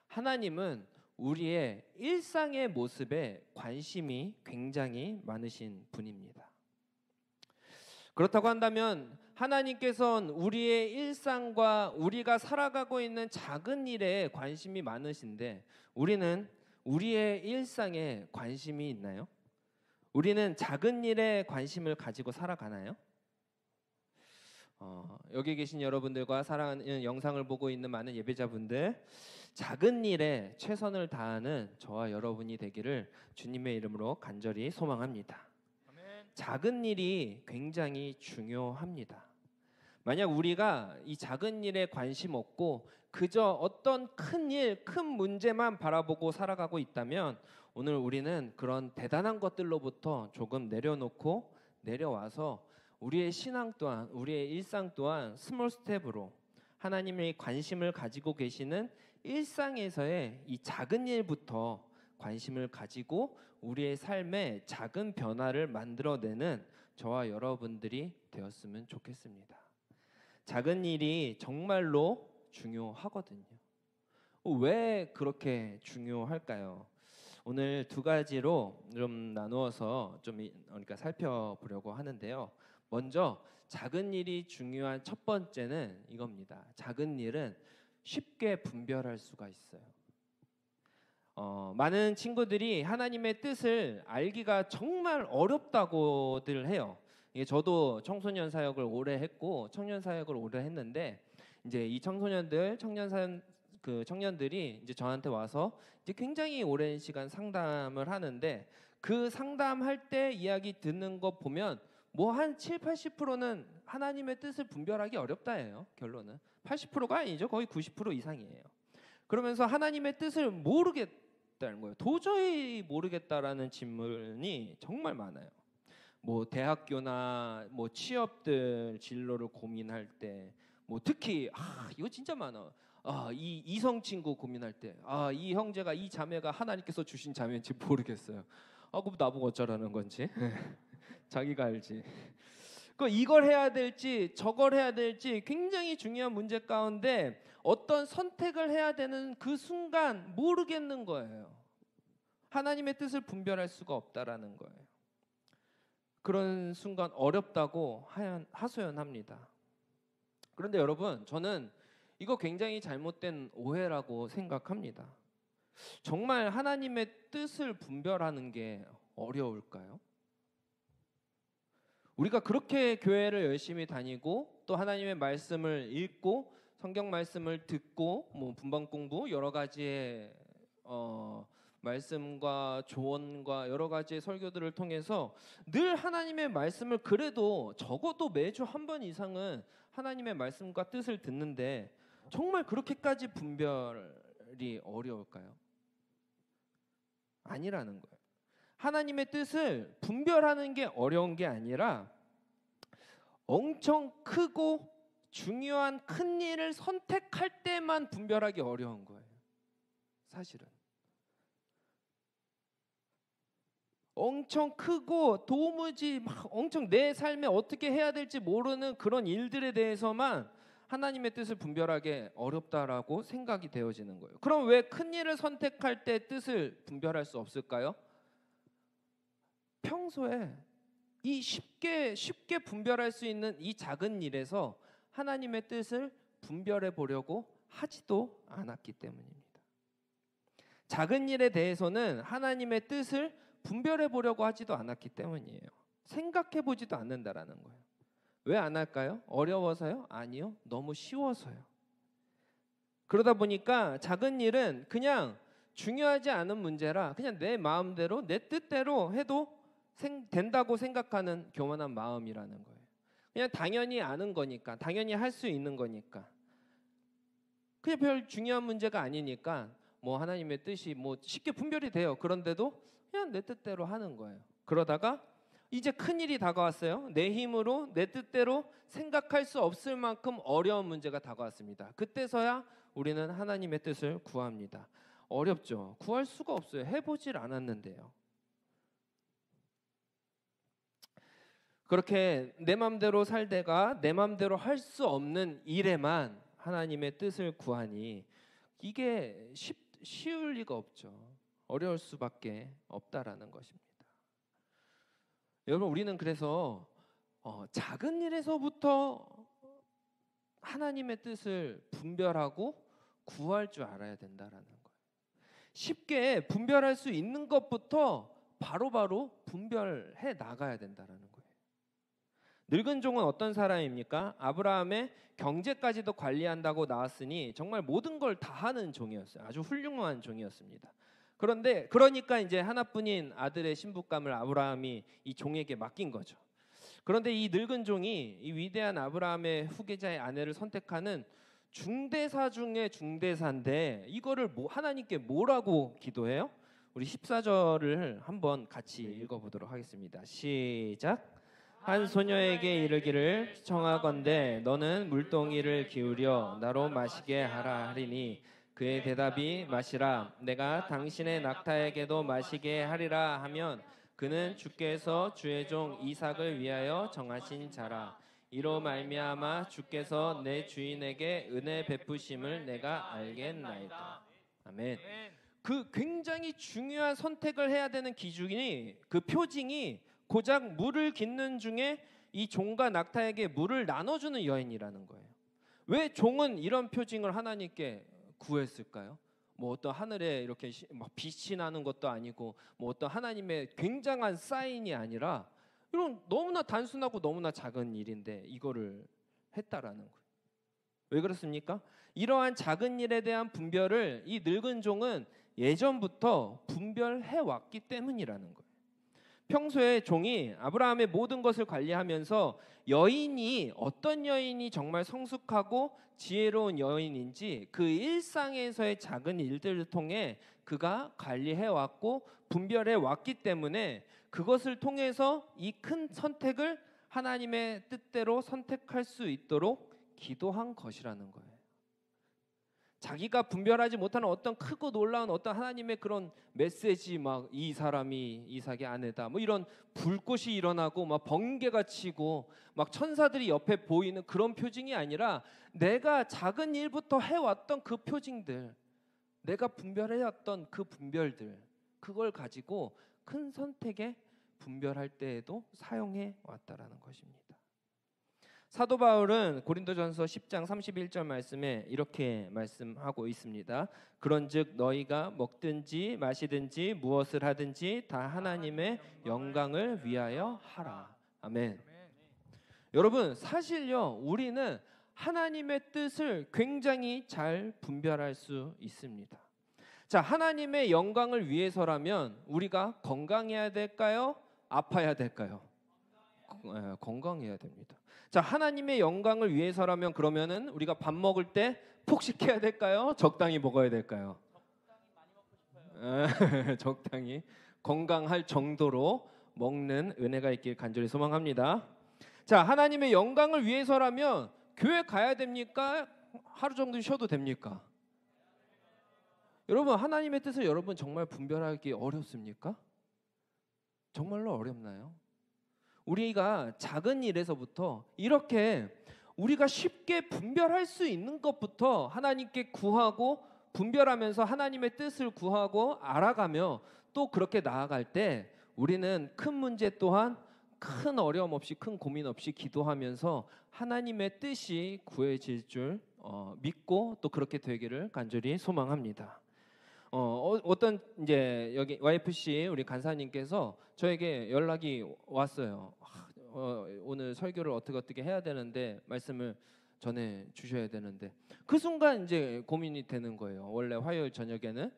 하나님은 우리의 일상의 모습에 관심이 굉장히 많으신 분입니다. 그렇다고 한다면 하나님께서는 우리의 일상과 우리가 살아가고 있는 작은 일에 관심이 많으신데 우리는 우리의 일상에 관심이 있나요? 우리는 작은 일에 관심을 가지고 살아가나요? 여기 계신 여러분들과 사랑하는 영상을 보고 있는 많은 예배자분들, 작은 일에 최선을 다하는 저와 여러분이 되기를 주님의 이름으로 간절히 소망합니다. 작은 일이 굉장히 중요합니다. 만약 우리가 이 작은 일에 관심 없고 그저 어떤 큰 일, 큰 문제만 바라보고 살아가고 있다면 오늘 우리는 그런 대단한 것들로부터 조금 내려놓고 내려와서 우리의 신앙 또한, 우리의 일상 또한 스몰 스텝으로 하나님의 관심을 가지고 계시는 일상에서의 이 작은 일부터 관심을 가지고 우리의 삶에 작은 변화를 만들어내는 저와 여러분들이 되었으면 좋겠습니다. 작은 일이 정말로 중요하거든요. 왜 그렇게 중요할까요? 오늘 두 가지로 좀 나누어서 그러니까 살펴보려고 하는데요. 먼저 작은 일이 중요한 첫 번째는 이겁니다. 작은 일은 쉽게 분별할 수가 있어요. 많은 친구들이 하나님의 뜻을 알기가 정말 어렵다고들 해요. 저도 청소년 사역을 오래 했고 청년 사역을 오래 했는데 이제 이 청년들이 이제 저한테 와서 이제 굉장히 오랜 시간 상담을 하는데 그 상담할 때 이야기 듣는 거 보면 뭐 한 7, 80%는 하나님의 뜻을 분별하기 어렵다예요. 결론은 80%가 아니죠. 거의 90% 이상이에요. 그러면서 하나님의 뜻을 모르겠다는 거예요. 도저히 모르겠다라는 질문이 정말 많아요. 뭐 대학교나 뭐 취업들 진로를 고민할 때, 뭐 특히 이거 진짜 많아. 이 이성 친구 고민할 때, 이 형제가 이 자매가 하나님께서 주신 자매인지 모르겠어요. 그럼 나보고 어쩌라는 건지 자기가 알지. 이걸 해야 될지 저걸 해야 될지 굉장히 중요한 문제 가운데 어떤 선택을 해야 되는 그 순간 모르겠는 거예요. 하나님의 뜻을 분별할 수가 없다라는 거예요. 그런 순간 어렵다고 하소연합니다. 그런데 여러분, 저는 이거 굉장히 잘못된 오해라고 생각합니다. 정말 하나님의 뜻을 분별하는 게 어려울까요? 우리가 그렇게 교회를 열심히 다니고 또 하나님의 말씀을 읽고 성경 말씀을 듣고 뭐 분방 공부 여러 가지의 말씀과 조언과 여러 가지의 설교들을 통해서 늘 하나님의 말씀을 그래도 적어도 매주 한 번 이상은 하나님의 말씀과 뜻을 듣는데 정말 그렇게까지 분별이 어려울까요? 아니라는 거예요. 하나님의 뜻을 분별하는 게 어려운 게 아니라 엄청 크고 중요한 큰 일을 선택할 때만 분별하기 어려운 거예요. 사실은 엄청 크고 도무지 엄청 내 삶에 어떻게 해야 될지 모르는 그런 일들에 대해서만 하나님의 뜻을 분별하기 어렵다라고 생각이 되어지는 거예요. 그럼 왜 큰 일을 선택할 때 뜻을 분별할 수 없을까요? 평소에 이 쉽게 분별할 수 있는 이 작은 일에서 하나님의 뜻을 분별해 보려고 하지도 않았기 때문입니다. 작은 일에 대해서는 하나님의 뜻을 분별해 보려고 하지도 않았기 때문이에요. 생각해 보지도 않는다라는 거예요. 왜 안 할까요? 어려워서요? 아니요. 너무 쉬워서요. 그러다 보니까 작은 일은 그냥 중요하지 않은 문제라 그냥 내 마음대로 내 뜻대로 해도 된다고 생각하는 교만한 마음이라는 거예요. 그냥 당연히 아는 거니까, 당연히 할 수 있는 거니까, 그냥 별 중요한 문제가 아니니까 뭐 하나님의 뜻이 뭐 쉽게 분별이 돼요. 그런데도 그냥 내 뜻대로 하는 거예요. 그러다가 이제 큰일이 다가왔어요. 내 힘으로 내 뜻대로 생각할 수 없을 만큼 어려운 문제가 다가왔습니다. 그때서야 우리는 하나님의 뜻을 구합니다. 어렵죠. 구할 수가 없어요. 해보질 않았는데요. 그렇게 내 맘대로 살다가 내 맘대로 할 수 없는 일에만 하나님의 뜻을 구하니 이게 쉬울 리가 없죠. 어려울 수밖에 없다라는 것입니다. 여러분, 우리는 그래서 작은 일에서부터 하나님의 뜻을 분별하고 구할 줄 알아야 된다라는 거예요. 쉽게 분별할 수 있는 것부터 바로바로 분별해 나가야 된다라는 거예요. 늙은 종은 어떤 사람입니까? 아브라함의 경제까지도 관리한다고 나왔으니 정말 모든 걸 다 하는 종이었어요. 아주 훌륭한 종이었습니다. 그러니까 이제 하나뿐인 아들의 신부감을 아브라함이 이 종에게 맡긴 거죠. 그런데 이 늙은 종이 이 위대한 아브라함의 후계자의 아내를 선택하는 중대사 중에 중대사인데 이거를 하나님께 뭐라고 기도해요? 우리 14절을 한번 같이 읽어보도록 하겠습니다. 시작. 한 소녀에게 이르기를 청하건대 너는 물동이를 기울여 나로 마시게 하라 하리니 그의 대답이 마시라 내가 당신의 낙타에게도 마시게 하리라 하면 그는 주께서 주의 종 이삭을 위하여 정하신 자라 이로 말미암아 주께서 내 주인에게 은혜 베푸심을 내가 알겠나이다. 아멘. 그 굉장히 중요한 선택을 해야 되는 기준이 그 표징이 고작 물을 깃는 중에 이 종과 낙타에게 물을 나눠주는 여인이라는 거예요. 왜 종은 이런 표징을 하나님께 구했을까요? 뭐 어떤 하늘에 이렇게 막 빛이 나는 것도 아니고 뭐 어떤 하나님의 굉장한 사인이 아니라 이런 너무나 단순하고 너무나 작은 일인데 이거를 했다라는 거예요. 왜 그렇습니까? 이러한 작은 일에 대한 분별을 이 늙은 종은 예전부터 분별해 왔기 때문이라는 거예요. 평소에 종이 아브라함의 모든 것을 관리하면서 여인이 어떤 여인이 정말 성숙하고 지혜로운 여인인지 그 일상에서의 작은 일들을 통해 그가 관리해 왔고 분별해 왔기 때문에 그것을 통해서 이 큰 선택을 하나님의 뜻대로 선택할 수 있도록 기도한 것이라는 거예요. 자기가 분별하지 못하는 어떤 크고 놀라운 어떤 하나님의 그런 메시지, 막 이 사람이 이삭의 아내다, 뭐 이런 불꽃이 일어나고 막 번개가 치고 막 천사들이 옆에 보이는 그런 표징이 아니라 내가 작은 일부터 해왔던 그 표징들, 내가 분별해왔던 그 분별들, 그걸 가지고 큰 선택에 분별할 때에도 사용해 왔다라는 것입니다. 사도 바울은 고린도전서 10장 31절 말씀에 이렇게 말씀하고 있습니다. 그런즉 너희가 먹든지 마시든지 무엇을 하든지 다 하나님의 영광을 위하여 하라. 아멘. 여러분, 사실요, 우리는 하나님의 뜻을 굉장히 잘 분별할 수 있습니다. 자, 하나님의 영광을 위해서라면 우리가 건강해야 될까요? 아파야 될까요? 건강해야 됩니다. 자, 하나님의 영광을 위해서라면 그러면은 우리가 밥 먹을 때 폭식해야 될까요? 적당히 먹어야 될까요? 적당히 건강할 정도로 먹는 은혜가 있길 간절히 소망합니다. 자, 하나님의 영광을 위해서라면 교회 가야 됩니까? 하루 정도 쉬어도 됩니까? 여러분, 하나님의 뜻을 여러분 정말 분별하기 어렵습니까? 정말로 어렵나요? 우리가 작은 일에서부터 이렇게 우리가 쉽게 분별할 수 있는 것부터 하나님께 구하고 분별하면서 하나님의 뜻을 구하고 알아가며 또 그렇게 나아갈 때 우리는 큰 문제 또한 큰 어려움 없이 큰 고민 없이 기도하면서 하나님의 뜻이 구해질 줄 믿고 또 그렇게 되기를 간절히 소망합니다. 어떤 이제 여기 YFC 우리 간사님께서 저에게 연락이 왔어요. 오늘 설교를 어떻게 해야 되는데 말씀을 전해 주셔야 되는데 그 순간 이제 고민이 되는 거예요. 원래 화요일 저녁에는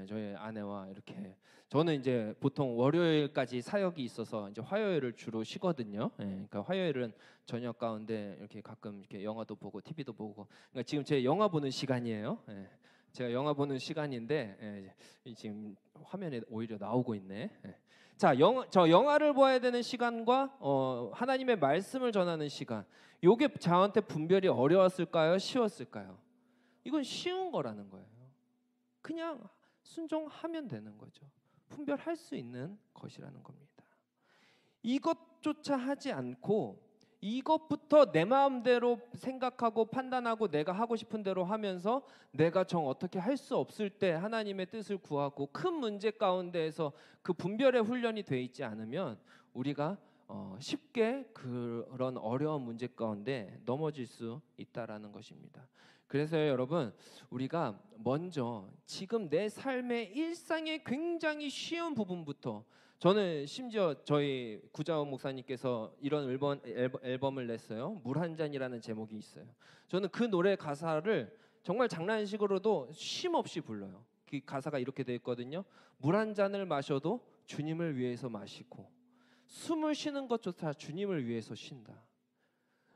저희 아내와 이렇게 저는 이제 보통 월요일까지 사역이 있어서 이제 화요일을 주로 쉬거든요. 그러니까 화요일은 저녁 가운데 이렇게 가끔 이렇게 영화도 보고 TV도 보고 그러니까 지금 제 영화 보는 시간이에요. 제가 영화 보는 시간인데 지금 화면에 오히려 나오고 있네. 자, 저 영화를 봐야 되는 시간과 하나님의 말씀을 전하는 시간, 요게 저한테 분별이 어려웠을까요? 쉬웠을까요? 이건 쉬운 거라는 거예요. 그냥 순종하면 되는 거죠. 분별할 수 있는 것이라는 겁니다. 이것조차 하지 않고 이것부터 내 마음대로 생각하고 판단하고 내가 하고 싶은 대로 하면서 내가 정 어떻게 할 수 없을 때 하나님의 뜻을 구하고 큰 문제 가운데에서 그 분별의 훈련이 돼 있지 않으면 우리가 쉽게 그런 어려운 문제 가운데 넘어질 수 있다라는 것입니다. 그래서 여러분, 우리가 먼저 지금 내 삶의 일상의 굉장히 쉬운 부분부터, 저는 심지어 저희 구자원 목사님께서 이런 앨범을 냈어요. 물 한 잔이라는 제목이 있어요. 저는 그 노래 가사를 정말 장난식으로도 쉼 없이 불러요. 그 가사가 이렇게 돼 있거든요. 물 한 잔을 마셔도 주님을 위해서 마시고 숨을 쉬는 것조차 주님을 위해서 쉰다.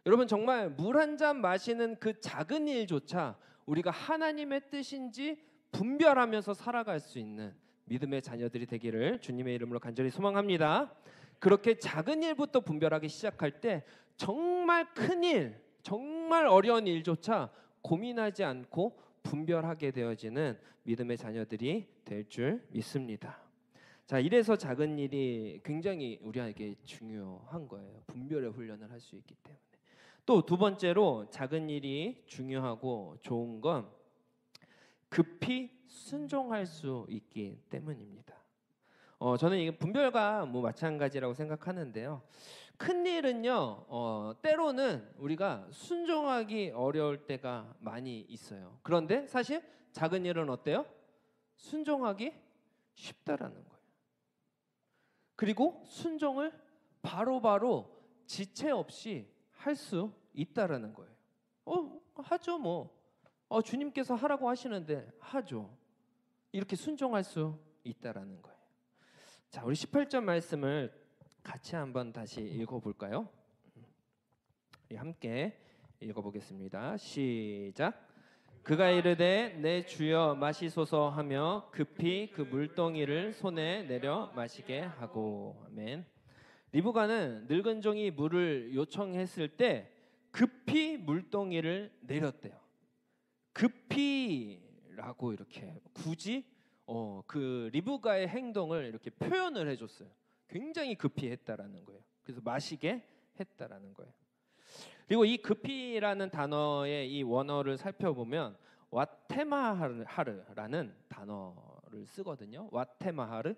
여러분, 정말 물 한 잔 마시는 그 작은 일조차 우리가 하나님의 뜻인지 분별하면서 살아갈 수 있는 믿음의 자녀들이 되기를 주님의 이름으로 간절히 소망합니다. 그렇게 작은 일부터 분별하기 시작할 때 정말 큰 일, 정말 어려운 일조차 고민하지 않고 분별하게 되어지는 믿음의 자녀들이 될 줄 믿습니다. 자, 이래서 작은 일이 굉장히 우리에게 중요한 거예요. 분별의 훈련을 할 수 있기 때문에. 또 두 번째로 작은 일이 중요하고 좋은 건 급히 순종할 수 있기 때문입니다. 저는 이게 분별과 뭐 마찬가지라고 생각하는데요. 큰 일은요, 때로는 우리가 순종하기 어려울 때가 많이 있어요. 그런데 사실 작은 일은 어때요? 순종하기 쉽다라는 거예요. 그리고 순종을 바로바로 지체 없이 할 수 있다라는 거예요. 하죠 뭐. 주님께서 하라고 하시는데 하죠. 이렇게 순종할 수 있다라는 거예요. 자, 우리 18절 말씀을 같이 한번 다시 읽어볼까요? 우리 함께 읽어보겠습니다. 시작. 그가 이르되 내 주여 마시소서 하며 급히 그 물동이를 손에 내려 마시게 하고. 아멘. 리브가는 늙은 종이 물을 요청했을 때 급히 물동이를 내렸대요. 급히라고 이렇게 굳이 그 리브가의 행동을 이렇게 표현을 해줬어요. 굉장히 급히 했다라는 거예요. 그래서 마시게 했다라는 거예요. 그리고 이 급히라는 단어의 이 원어를 살펴보면 와테마하르라는 단어를 쓰거든요. 와테마하르.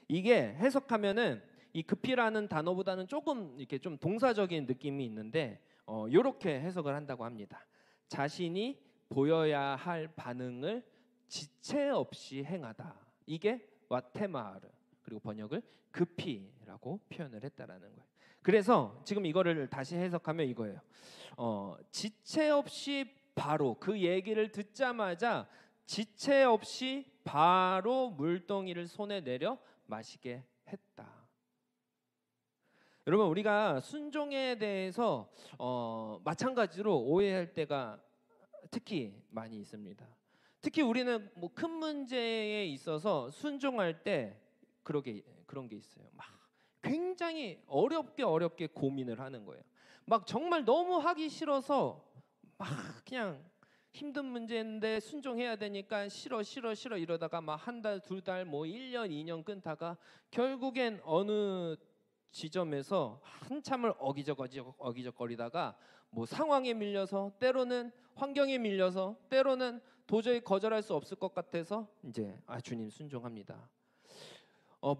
이게 해석하면은 이 급히라는 단어보다는 조금 이렇게 좀 동사적인 느낌이 있는데 이렇게 해석을 한다고 합니다. 자신이 보여야 할 반응을 지체 없이 행하다. 이게 와테마하르. 그리고 번역을 급히라고 표현을 했다라는 거예요. 그래서 지금 이거를 다시 해석하면 이거예요. 지체 없이 바로 그 얘기를 듣자마자 지체 없이 바로 물동이를 손에 내려 마시게 했다. 여러분, 우리가 순종에 대해서 마찬가지로 오해할 때가 특히 많이 있습니다. 특히 우리는 뭐 큰 문제에 있어서 순종할 때 그런 게 있어요. 막 굉장히 어렵게 고민을 하는 거예요. 막 정말 너무 하기 싫어서 막 그냥 힘든 문제인데 순종해야 되니까 싫어 이러다가 막 한 달, 두 달, 뭐 1년, 2년 끊다가 결국엔 어느 지점에서 한참을 어기적거리다가 뭐 상황에 밀려서, 때로는 환경에 밀려서, 때로는 도저히 거절할 수 없을 것 같아서 이제 주님 순종합니다.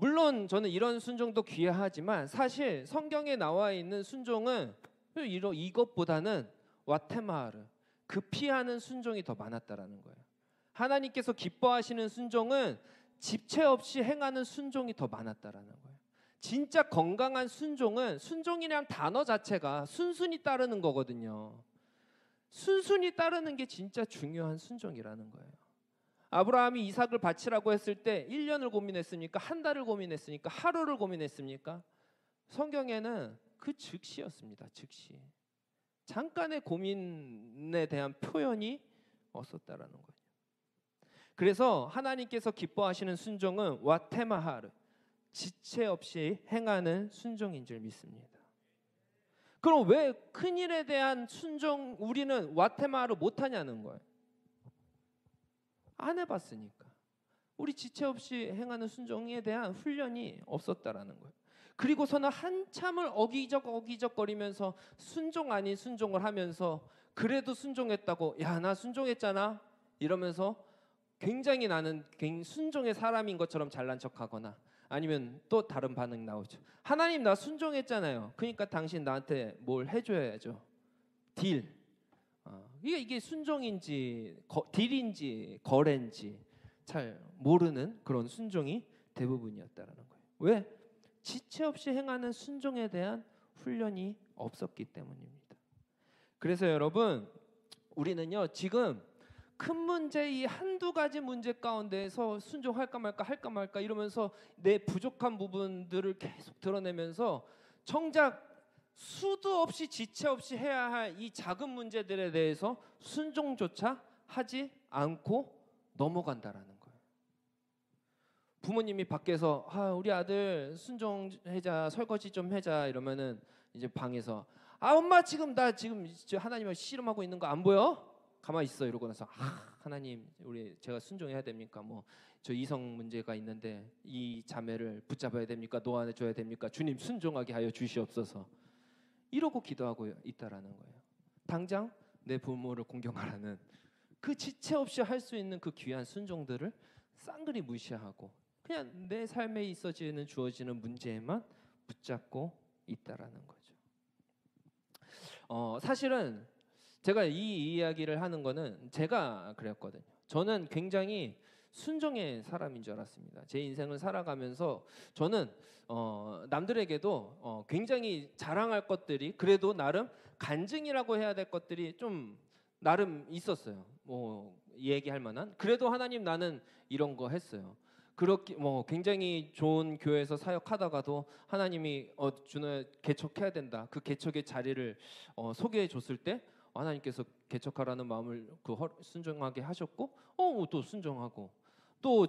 물론 저는 이런 순종도 귀하지만 사실 성경에 나와 있는 순종은 이것보다는 와테마르, 급히하는 순종이 더 많았다라는 거예요. 하나님께서 기뻐하시는 순종은 집체 없이 행하는 순종이 더 많았다라는 거예요. 진짜 건강한 순종은, 순종이란 단어 자체가 순순히 따르는 거거든요. 순순히 따르는 게 진짜 중요한 순종이라는 거예요. 아브라함이 이삭을 바치라고 했을 때 1년을 고민했습니까? 한 달을 고민했습니까? 하루를 고민했습니까? 성경에는 그 즉시였습니다. 즉시. 잠깐의 고민에 대한 표현이 없었다라는 거예요. 그래서 하나님께서 기뻐하시는 순종은 와테마하르, 지체 없이 행하는 순종인 줄 믿습니다. 그럼 왜 큰일에 대한 순종 우리는 와테마하르 못하냐는 거예요. 안 해봤으니까. 우리 지체 없이 행하는 순종에 대한 훈련이 없었다라는 거예요. 그리고서는 한참을 어기적거리면서 순종 아닌 순종을 하면서 그래도 순종했다고, 야, 나 순종했잖아 이러면서 굉장히 나는 순종의 사람인 것처럼 잘난 척하거나, 아니면 또 다른 반응 나오죠. 하나님, 나 순종했잖아요. 그러니까 당신 나한테 뭘 해줘야죠. 딜. 이게 순종인지 딜인지 거래인지 잘 모르는 그런 순종이 대부분이었다라는 거예요. 왜? 지체 없이 행하는 순종에 대한 훈련이 없었기 때문입니다. 그래서 여러분, 우리는요 지금 큰 문제, 이 한두 가지 문제 가운데에서 순종할까 말까 이러면서 내 부족한 부분들을 계속 드러내면서 정작 수도 없이 지체 없이 해야 할 이 작은 문제들에 대해서 순종조차 하지 않고 넘어간다라는 거예요. 부모님이 밖에서 우리 아들 순종해자, 설거지 좀 해자 이러면은 이제 방에서 엄마 지금 하나님을 씨름하고 있는 거 안 보여? 가만히 있어 이러고 나서 하나님, 제가 순종해야 됩니까? 뭐 저 이성 문제가 있는데 이 자매를 붙잡아야 됩니까? 놓아줘야 됩니까? 주님 순종하게 하여 주시옵소서. 이러고 기도하고 있다라는 거예요. 당장 내 부모를 공경하라는 그 지체 없이 할 수 있는 그 귀한 순종들을 쌍그리 무시하고 그냥 내 삶에 있어지는 주어지는 문제에만 붙잡고 있다라는 거죠. 사실은 제가 이 이야기를 하는 거는 제가 그랬거든요. 저는 굉장히 순종의 사람인 줄 알았습니다. 제 인생을 살아가면서 저는 남들에게도 굉장히 자랑할 것들이, 그래도 나름 간증이라고 해야 될 것들이 좀 나름 있었어요. 뭐 얘기할 만한. 그래도 하나님 나는 이런 거 했어요. 그렇게 뭐 굉장히 좋은 교회에서 사역하다가도 하나님이 준호야 개척해야 된다. 그 개척의 자리를 소개해 줬을 때 하나님께서 개척하라는 마음을 순종하게 하셨고 또 순종하고 또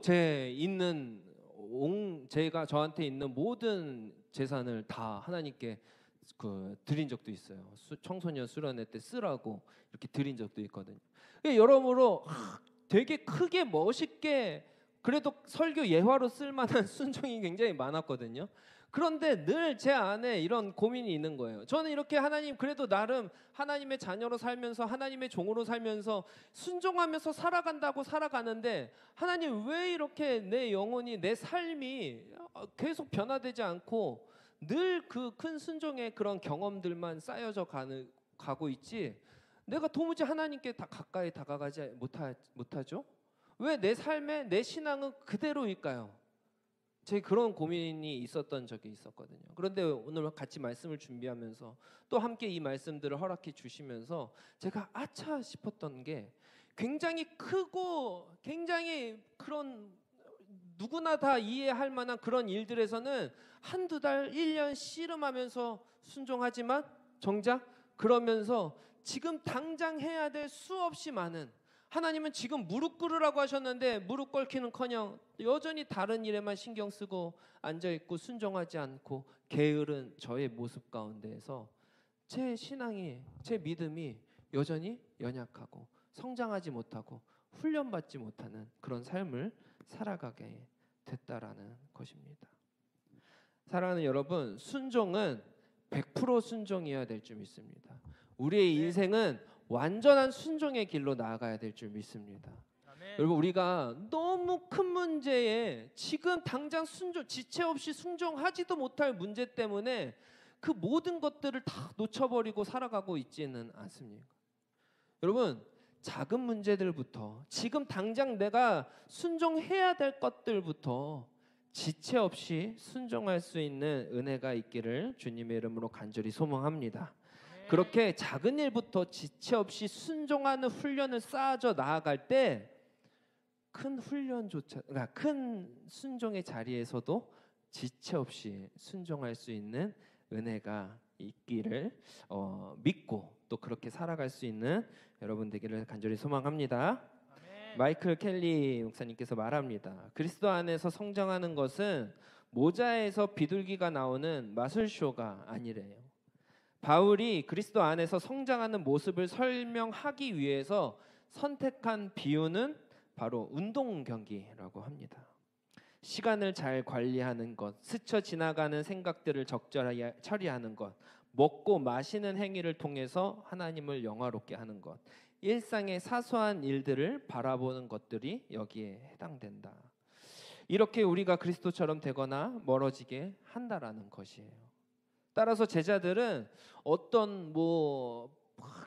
제가 저한테 있는 모든 재산을 다 하나님께 드린 적도 있어요. 청소년 수련회 때 쓰라고 이렇게 드린 적도 있거든요. 여러모로 되게 크게 멋있게 그래도 설교 예화로 쓸만한 순종이 굉장히 많았거든요. 그런데 늘 제 안에 이런 고민이 있는 거예요. 저는 이렇게 하나님 그래도 나름 하나님의 자녀로 살면서 하나님의 종으로 살면서 순종하면서 살아간다고 살아가는데 하나님 왜 이렇게 내 영혼이 내 삶이 계속 변화되지 않고 늘 그 큰 순종의 그런 경험들만 쌓여져 가고 있지 내가 도무지 하나님께 가까이 다가가지 못하죠? 왜 내 삶에 내 신앙은 그대로일까요? 제 그런 고민이 있었던 적이 있었거든요. 그런데 오늘 같이 말씀을 준비하면서 또 함께 이 말씀들을 허락해 주시면서 제가 아차 싶었던 게 굉장히 크고 굉장히 그런 누구나 다 이해할 만한 그런 일들에서는 한두 달, 1년 씨름하면서 순종하지만 정작 그러면서 지금 당장 해야 될 수없이 많은 하나님은 지금 무릎 꿇으라고 하셨는데 무릎 꿇기는커녕 여전히 다른 일에만 신경 쓰고 앉아있고 순종하지 않고 게으른 저의 모습 가운데에서 제 신앙이 제 믿음이 여전히 연약하고 성장하지 못하고 훈련받지 못하는 그런 삶을 살아가게 됐다라는 것입니다. 사랑하는 여러분, 순종은 100% 순종이어야 될 줄 믿습니다. 우리의 인생은 완전한 순종의 길로 나아가야 될 줄 믿습니다. 아멘. 여러분 우리가 너무 큰 문제에 지금 당장 지체 없이 순종하지도 못할 문제 때문에 그 모든 것들을 다 놓쳐버리고 살아가고 있지는 않습니까? 여러분 작은 문제들부터 지금 당장 내가 순종해야 될 것들부터 지체 없이 순종할 수 있는 은혜가 있기를 주님의 이름으로 간절히 소망합니다. 그렇게 작은 일부터 지체 없이 순종하는 훈련을 쌓아져 나아갈 때 큰 순종의 자리에서도 지체 없이 순종할 수 있는 은혜가 있기를 믿고 또 그렇게 살아갈 수 있는 여러분 되기를 간절히 소망합니다. 아멘. 마이클 켈리 목사님께서 말합니다. 그리스도 안에서 성장하는 것은 모자에서 비둘기가 나오는 마술쇼가 아니래요. 바울이 그리스도 안에서 성장하는 모습을 설명하기 위해서 선택한 비유는 바로 운동 경기라고 합니다. 시간을 잘 관리하는 것, 스쳐 지나가는 생각들을 적절하게 처리하는 것, 먹고 마시는 행위를 통해서 하나님을 영화롭게 하는 것, 일상의 사소한 일들을 바라보는 것들이 여기에 해당된다. 이렇게 우리가 그리스도처럼 되거나 멀어지게 한다라는 것이에요. 따라서 제자들은 어떤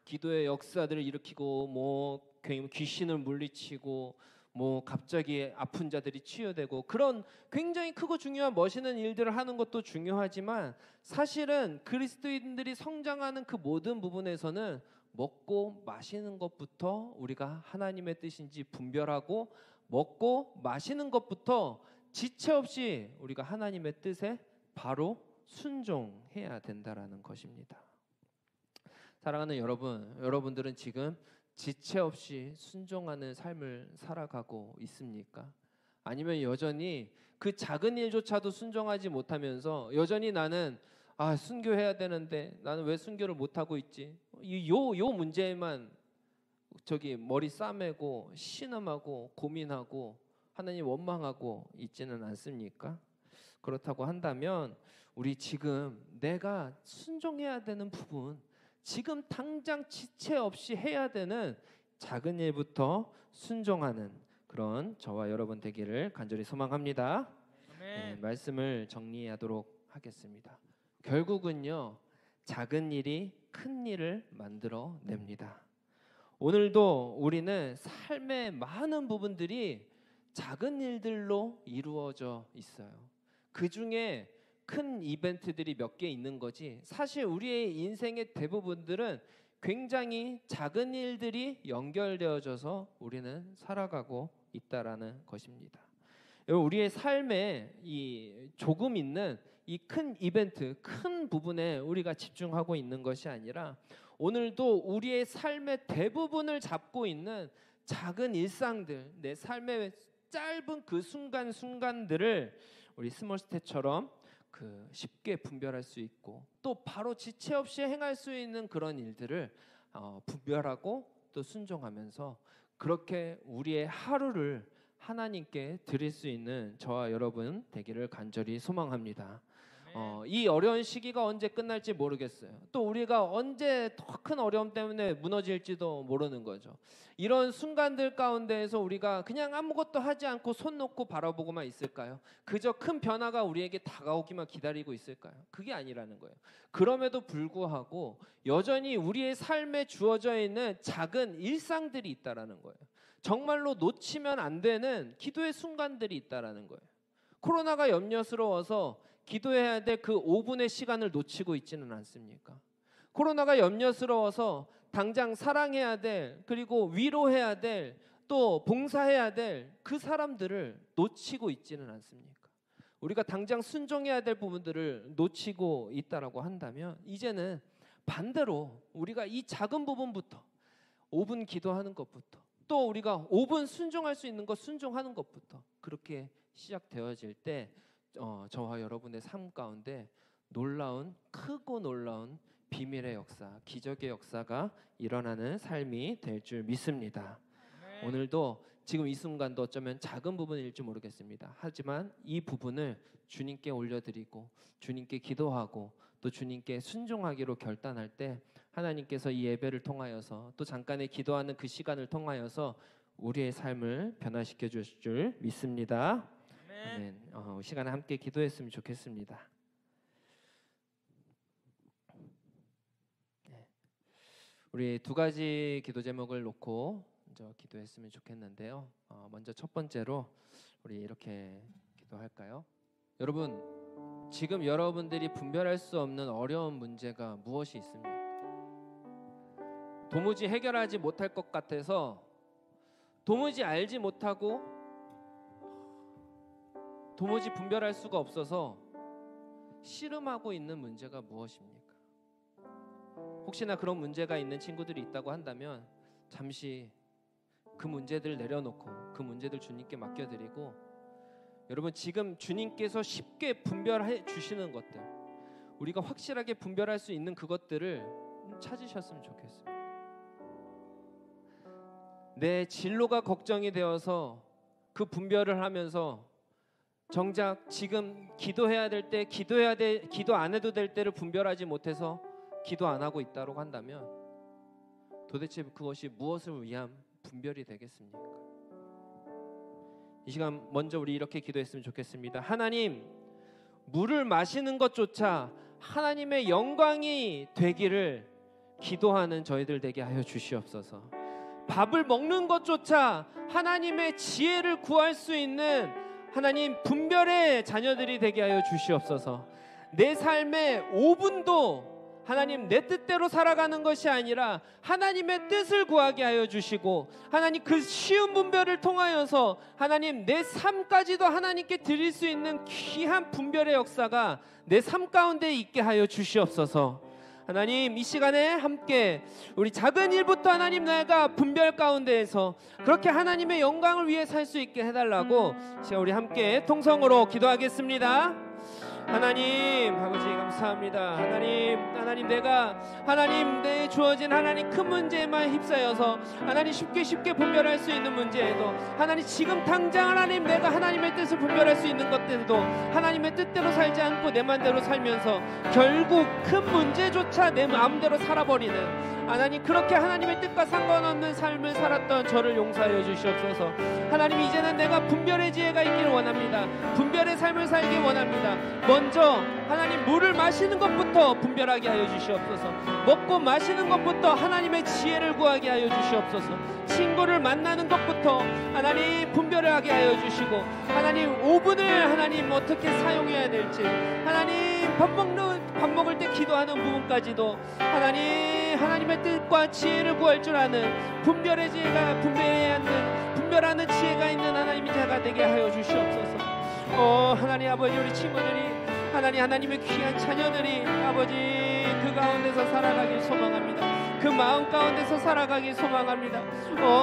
기도의 역사들을 일으키고 귀신을 물리치고 갑자기 아픈 자들이 치유되고 그런 굉장히 크고 중요한 멋있는 일들을 하는 것도 중요하지만 사실은 그리스도인들이 성장하는 그 모든 부분에서는 먹고 마시는 것부터 우리가 하나님의 뜻인지 분별하고 먹고 마시는 것부터 지체 없이 우리가 하나님의 뜻에 바로 순종해야 된다라는 것입니다. 사랑하는 여러분, 여러분들은 지금 지체 없이 순종하는 삶을 살아가고 있습니까? 아니면 여전히 그 작은 일조차도 순종하지 못하면서 여전히 나는 순교해야 되는데 나는 왜 순교를 못하고 있지? 요 문제에만 머리 싸매고 신음하고 고민하고 하나님 원망하고 있지는 않습니까? 그렇다고 한다면 우리 지금 내가 순종해야 되는 부분, 지금 당장 지체 없이 해야 되는 작은 일부터 순종하는 그런 저와 여러분 되기를 간절히 소망합니다. 네, 말씀을 정리하도록 하겠습니다. 결국은요, 작은 일이 큰 일을 만들어냅니다. 오늘도 우리는 삶의 많은 부분들이 작은 일들로 이루어져 있어요. 그 중에 큰 이벤트들이 몇 개 있는 거지 사실 우리의 인생의 대부분들은 굉장히 작은 일들이 연결되어져서 우리는 살아가고 있다라는 것입니다. 여러분, 우리의 삶에 이 조금 있는 이 큰 이벤트, 큰 부분에 우리가 집중하고 있는 것이 아니라 오늘도 우리의 삶의 대부분을 잡고 있는 작은 일상들, 내 삶의 짧은 그 순간순간들을 우리 스몰 스텝처럼 쉽게 분별할 수 있고, 또 바로 지체 없이 행할 수 있는 그런 일들을 분별하고 또 순종하면서 그렇게 우리의 하루를 하나님께 드릴 수 있는 저와 여러분 되기를 간절히 소망합니다. 이 어려운 시기가 언제 끝날지 모르겠어요. 또 우리가 언제 더 큰 어려움 때문에 무너질지도 모르는 거죠. 이런 순간들 가운데에서 우리가 그냥 아무것도 하지 않고 손 놓고 바라보고만 있을까요? 그저 큰 변화가 우리에게 다가오기만 기다리고 있을까요? 그게 아니라는 거예요. 그럼에도 불구하고 여전히 우리의 삶에 주어져 있는 작은 일상들이 있다라는 거예요. 정말로 놓치면 안 되는 기도의 순간들이 있다라는 거예요. 코로나가 염려스러워서 기도해야 될 그 5분의 시간을 놓치고 있지는 않습니까? 코로나가 염려스러워서 당장 사랑해야 될, 그리고 위로해야 될, 또 봉사해야 될 그 사람들을 놓치고 있지는 않습니까? 우리가 당장 순종해야 될 부분들을 놓치고 있다라고 한다면 이제는 반대로 우리가 이 작은 부분부터 5분 기도하는 것부터, 또 우리가 5분 순종할 수 있는 것 순종하는 것부터 그렇게 시작되어질 때 저와 여러분의 삶 가운데 놀라운, 크고 놀라운 비밀의 역사, 기적의 역사가 일어나는 삶이 될 줄 믿습니다. 오늘도 지금 이 순간도 어쩌면 작은 부분일지 모르겠습니다. 하지만 이 부분을 주님께 올려드리고 주님께 기도하고 또 주님께 순종하기로 결단할 때 하나님께서 이 예배를 통하여서 또 잠깐의 기도하는 그 시간을 통하여서 우리의 삶을 변화시켜 주실 줄 믿습니다. 아멘. 시간에 함께 기도했으면 좋겠습니다. 우리 두 가지 기도 제목을 놓고 먼저 기도했으면 좋겠는데요. 먼저 첫 번째로 우리 이렇게 기도할까요? 여러분, 지금 여러분들이 분별할 수 없는 어려운 문제가 무엇이 있습니까? 도무지 해결하지 못할 것 같아서, 도무지 알지 못하고, 도무지 분별할 수가 없어서 씨름하고 있는 문제가 무엇입니까? 혹시나 그런 문제가 있는 친구들이 있다고 한다면 잠시 그 문제들 내려놓고 그 문제들 주님께 맡겨드리고, 여러분 지금 주님께서 쉽게 분별해 주시는 것들, 우리가 확실하게 분별할 수 있는 그것들을 찾으셨으면 좋겠습니다. 내 진로가 걱정이 되어서 그 분별을 하면서 정작 지금 기도해야 될 때 기도 안 해도 될 때를 분별하지 못해서 기도 안 하고 있다고 한다면 도대체 그것이 무엇을 위한 분별이 되겠습니까? 이 시간 먼저 우리 이렇게 기도했으면 좋겠습니다. 하나님, 물을 마시는 것조차 하나님의 영광이 되기를 기도하는 저희들 되게 하여 주시옵소서. 밥을 먹는 것조차 하나님의 지혜를 구할 수 있는 하나님 분별의 자녀들이 되게 하여 주시옵소서. 내 삶의 5분도 하나님 내 뜻대로 살아가는 것이 아니라 하나님의 뜻을 구하게 하여 주시고, 하나님 그 쉬운 분별을 통하여서 하나님 내 삶까지도 하나님께 드릴 수 있는 귀한 분별의 역사가 내 삶 가운데 있게 하여 주시옵소서. 하나님 이 시간에 함께 우리 작은 일부터 하나님 내가 분별 가운데에서 그렇게 하나님의 영광을 위해 살 수 있게 해달라고 시간 우리 함께 통성으로 기도하겠습니다. 하나님 아버지 감사합니다. 하나님 내가 하나님 내 주어진 하나님 큰 문제에만 휩싸여서 하나님 쉽게 분별할 수 있는 문제에도 하나님 지금 당장 하나님 내가 하나님의 뜻을 분별할 수 있는 것들도 하나님의 뜻대로 살지 않고 내 맘대로 살면서 결국 큰 문제조차 내 마음대로 살아버리는 하나님, 그렇게 하나님의 뜻과 상관없는 삶을 살았던 저를 용서하여 주시옵소서. 하나님 이제는 내가 분별의 지혜가 있기를 원합니다. 분별의 삶을 살기 원합니다. 먼저 하나님 물을 마시는 것부터 분별하게 하여 주시옵소서. 먹고 마시는 것부터 하나님의 지혜를 구하게 하여 주시옵소서. 친구를 만나는 것부터 하나님 분별하게 하여 주시고, 하나님 5분을 하나님 어떻게 사용해야 될지, 하나님 밥 먹는 밥 먹을 때 기도하는 부분까지도 하나님의 뜻과 지혜를 구할 줄 아는 분별의 지혜가 분별하는 지혜가 있는 하나님의 자가 되게 하여 주시옵소서. 하나님 아버지, 우리 친구들이 하나님의 귀한 자녀들이 아버지 그 가운데서 살아가길 소망합니다. 그 마음 가운데서 살아가길 소망합니다.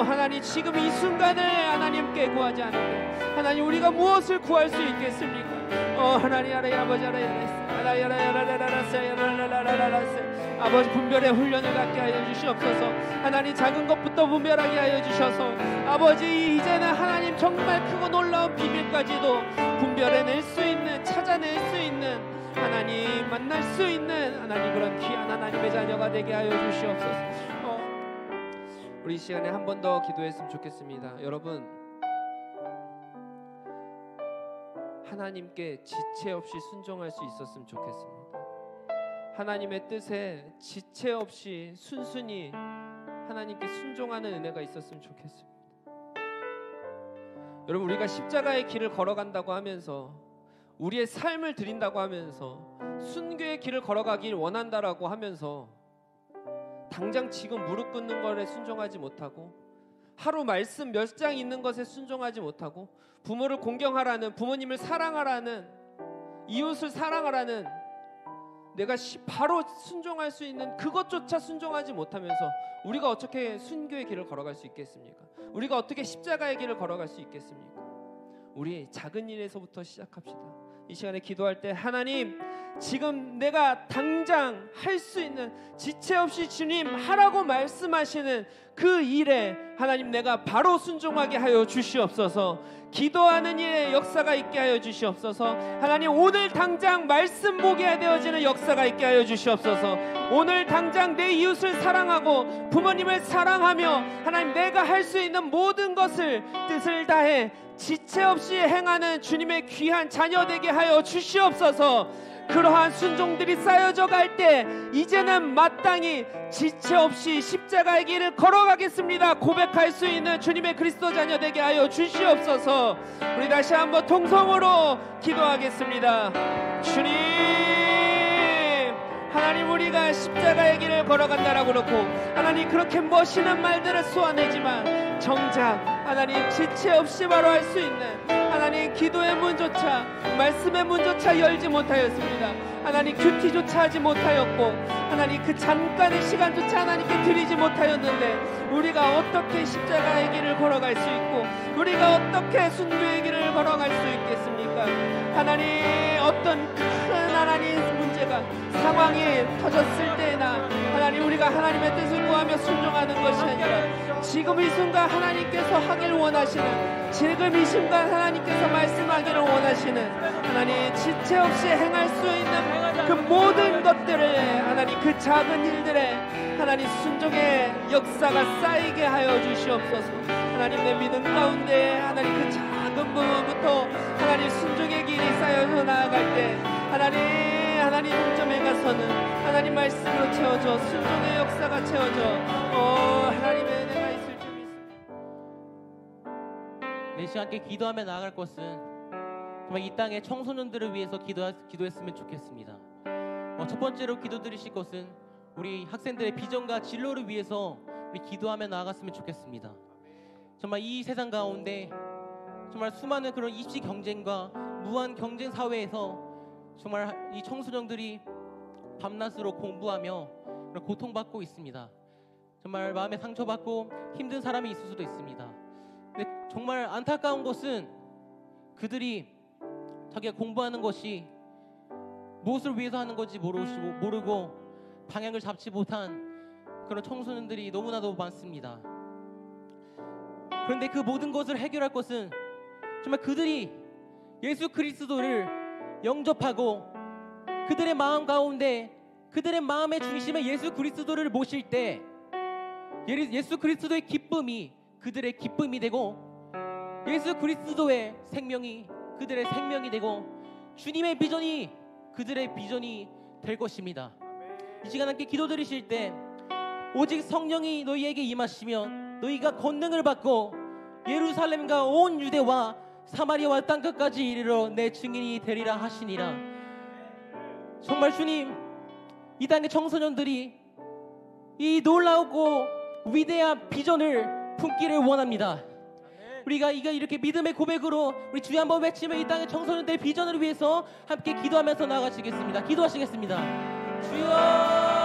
하나님, 지금 이 순간을 하나님께 구하지 않는데 하나님, 우리가 무엇을 구할 수 있겠습니까? 하나님, 아버지, 분별의 훈련을 갖게 하여 주시옵소서. 하나님, 작은 것부터 분별하게 하여 주셔서 아버지, 이제는 하나님 정말 크고 놀라운 비밀까지도 분별해낼 수 있는, 찾아낼 수 있는, 하나님 만날 수 있는 하나님, 그런 귀한 하나님의 자녀가 되게 하여 주시옵소서. 우리 이 시간에 한 번 더 기도했으면 좋겠습니다. 여러분, 하나님께 지체 없이 순종할 수 있었으면 좋겠습니다. 하나님의 뜻에 지체 없이 순순히 하나님께 순종하는 은혜가 있었으면 좋겠습니다. 여러분, 우리가 십자가의 길을 걸어간다고 하면서, 우리의 삶을 드린다고 하면서, 순교의 길을 걸어가길 원한다라고 하면서 당장 지금 무릎 꿇는 것에 순종하지 못하고, 하루 말씀 몇 장 있는 것에 순종하지 못하고, 부모를 공경하라는, 부모님을 사랑하라는, 이웃을 사랑하라는, 내가 바로 순종할 수 있는 그것조차 순종하지 못하면서 우리가 어떻게 순교의 길을 걸어갈 수 있겠습니까? 우리가 어떻게 십자가의 길을 걸어갈 수 있겠습니까? 우리 작은 일에서부터 시작합시다. 이 시간에 기도할 때, 하나님, 지금 내가 당장 할 수 있는, 지체 없이 주님 하라고 말씀하시는 그 일에 하나님, 내가 바로 순종하게 하여 주시옵소서. 기도하는 일에 역사가 있게 하여 주시옵소서. 하나님, 오늘 당장 말씀 보게 되어지는 역사가 있게 하여 주시옵소서. 오늘 당장 내 이웃을 사랑하고 부모님을 사랑하며 하나님, 내가 할 수 있는 모든 것을 뜻을 다해 지체 없이 행하는 주님의 귀한 자녀 되게 하여 주시옵소서. 그러한 순종들이 쌓여져 갈 때 이제는 마땅히 지체 없이 십자가의 길을 걸어가겠습니다 고백할 수 있는 주님의 그리스도 자녀 되게 하여 주시옵소서. 우리 다시 한번 통성으로 기도하겠습니다. 주님, 하나님, 우리가 십자가의 길을 걸어간다라고 그렇고 하나님, 그렇게 멋있는 말들을 쏘아내지만 정작 하나님, 지체 없이 바로 할 수 있는 하나님, 기도의 문조차, 말씀의 문조차 열지 못하였습니다. 하나님, 큐티조차 하지 못하였고 하나님, 그 잠깐의 시간조차 하나님께 드리지 못하였는데 우리가 어떻게 십자가의 길을 걸어갈 수 있고 우리가 어떻게 순교의 길을 걸어갈 수 있겠습니까? 하나님, 어떤 큰 하나님 문제가, 상황이 터졌을 때나 하나님, 우리가 하나님의 뜻을 구하며 순종하는 것이 아니라 지금 이 순간 하나님께서 하길 원하시는, 지금 이 순간 하나님께서 말씀하기를 원하시는 하나님, 지체 없이 행할 수 있는 그 모든 것들을 하나님, 그 작은 일들에 하나님 순종의 역사가 쌓이게 하여 주시옵소서. 하나님, 내 믿음 가운데 하나님, 그 작은 부분부터 하나님 순종의 길이 쌓여서 나아갈 때 하나님 동점에 가서는 하나님 말씀으로 채워져 순종의 역사가 채워져 하나님의 은혜가 있을 줄 믿습니다. 내 시간 함께 기도하며 나아갈 것은 정말 이 땅의 청소년들을 위해서 기도했으면 좋겠습니다. 첫 번째로 기도드리실 것은 우리 학생들의 비전과 진로를 위해서 우리 기도하며 나아갔으면 좋겠습니다. 정말 이 세상 가운데 정말 수많은 그런 입시 경쟁과 무한 경쟁 사회에서 정말 이 청소년들이 밤낮으로 공부하며 고통받고 있습니다. 정말 마음에 상처받고 힘든 사람이 있을 수도 있습니다. 근데 정말 안타까운 것은 그들이 자기가 공부하는 것이 무엇을 위해서 하는 건지 모르고 방향을 잡지 못한 그런 청소년들이 너무나도 많습니다. 그런데 그 모든 것을 해결할 것은 정말 그들이 예수 그리스도를 영접하고 그들의 마음 가운데, 그들의 마음의 중심에 예수 그리스도를 모실 때 예수 그리스도의 기쁨이 그들의 기쁨이 되고 예수 그리스도의 생명이 그들의 생명이 되고 주님의 비전이 그들의 비전이 될 것입니다. 이 시간 함께 기도드리실 때 오직 성령이 너희에게 임하시면 너희가 권능을 받고 예루살렘과 온 유대와 사마리아와 땅끝까지 이르러 내 증인이 되리라 하시니라. 정말 주님, 이 땅의 청소년들이 이 놀라우고 위대한 비전을 품기를 원합니다. 우리가 이렇게 믿음의 고백으로 우리 주여 한번 외치면 이 땅의 청소년들의 비전을 위해서 함께 기도하면서 나아가시겠습니다. 기도하시겠습니다. 주여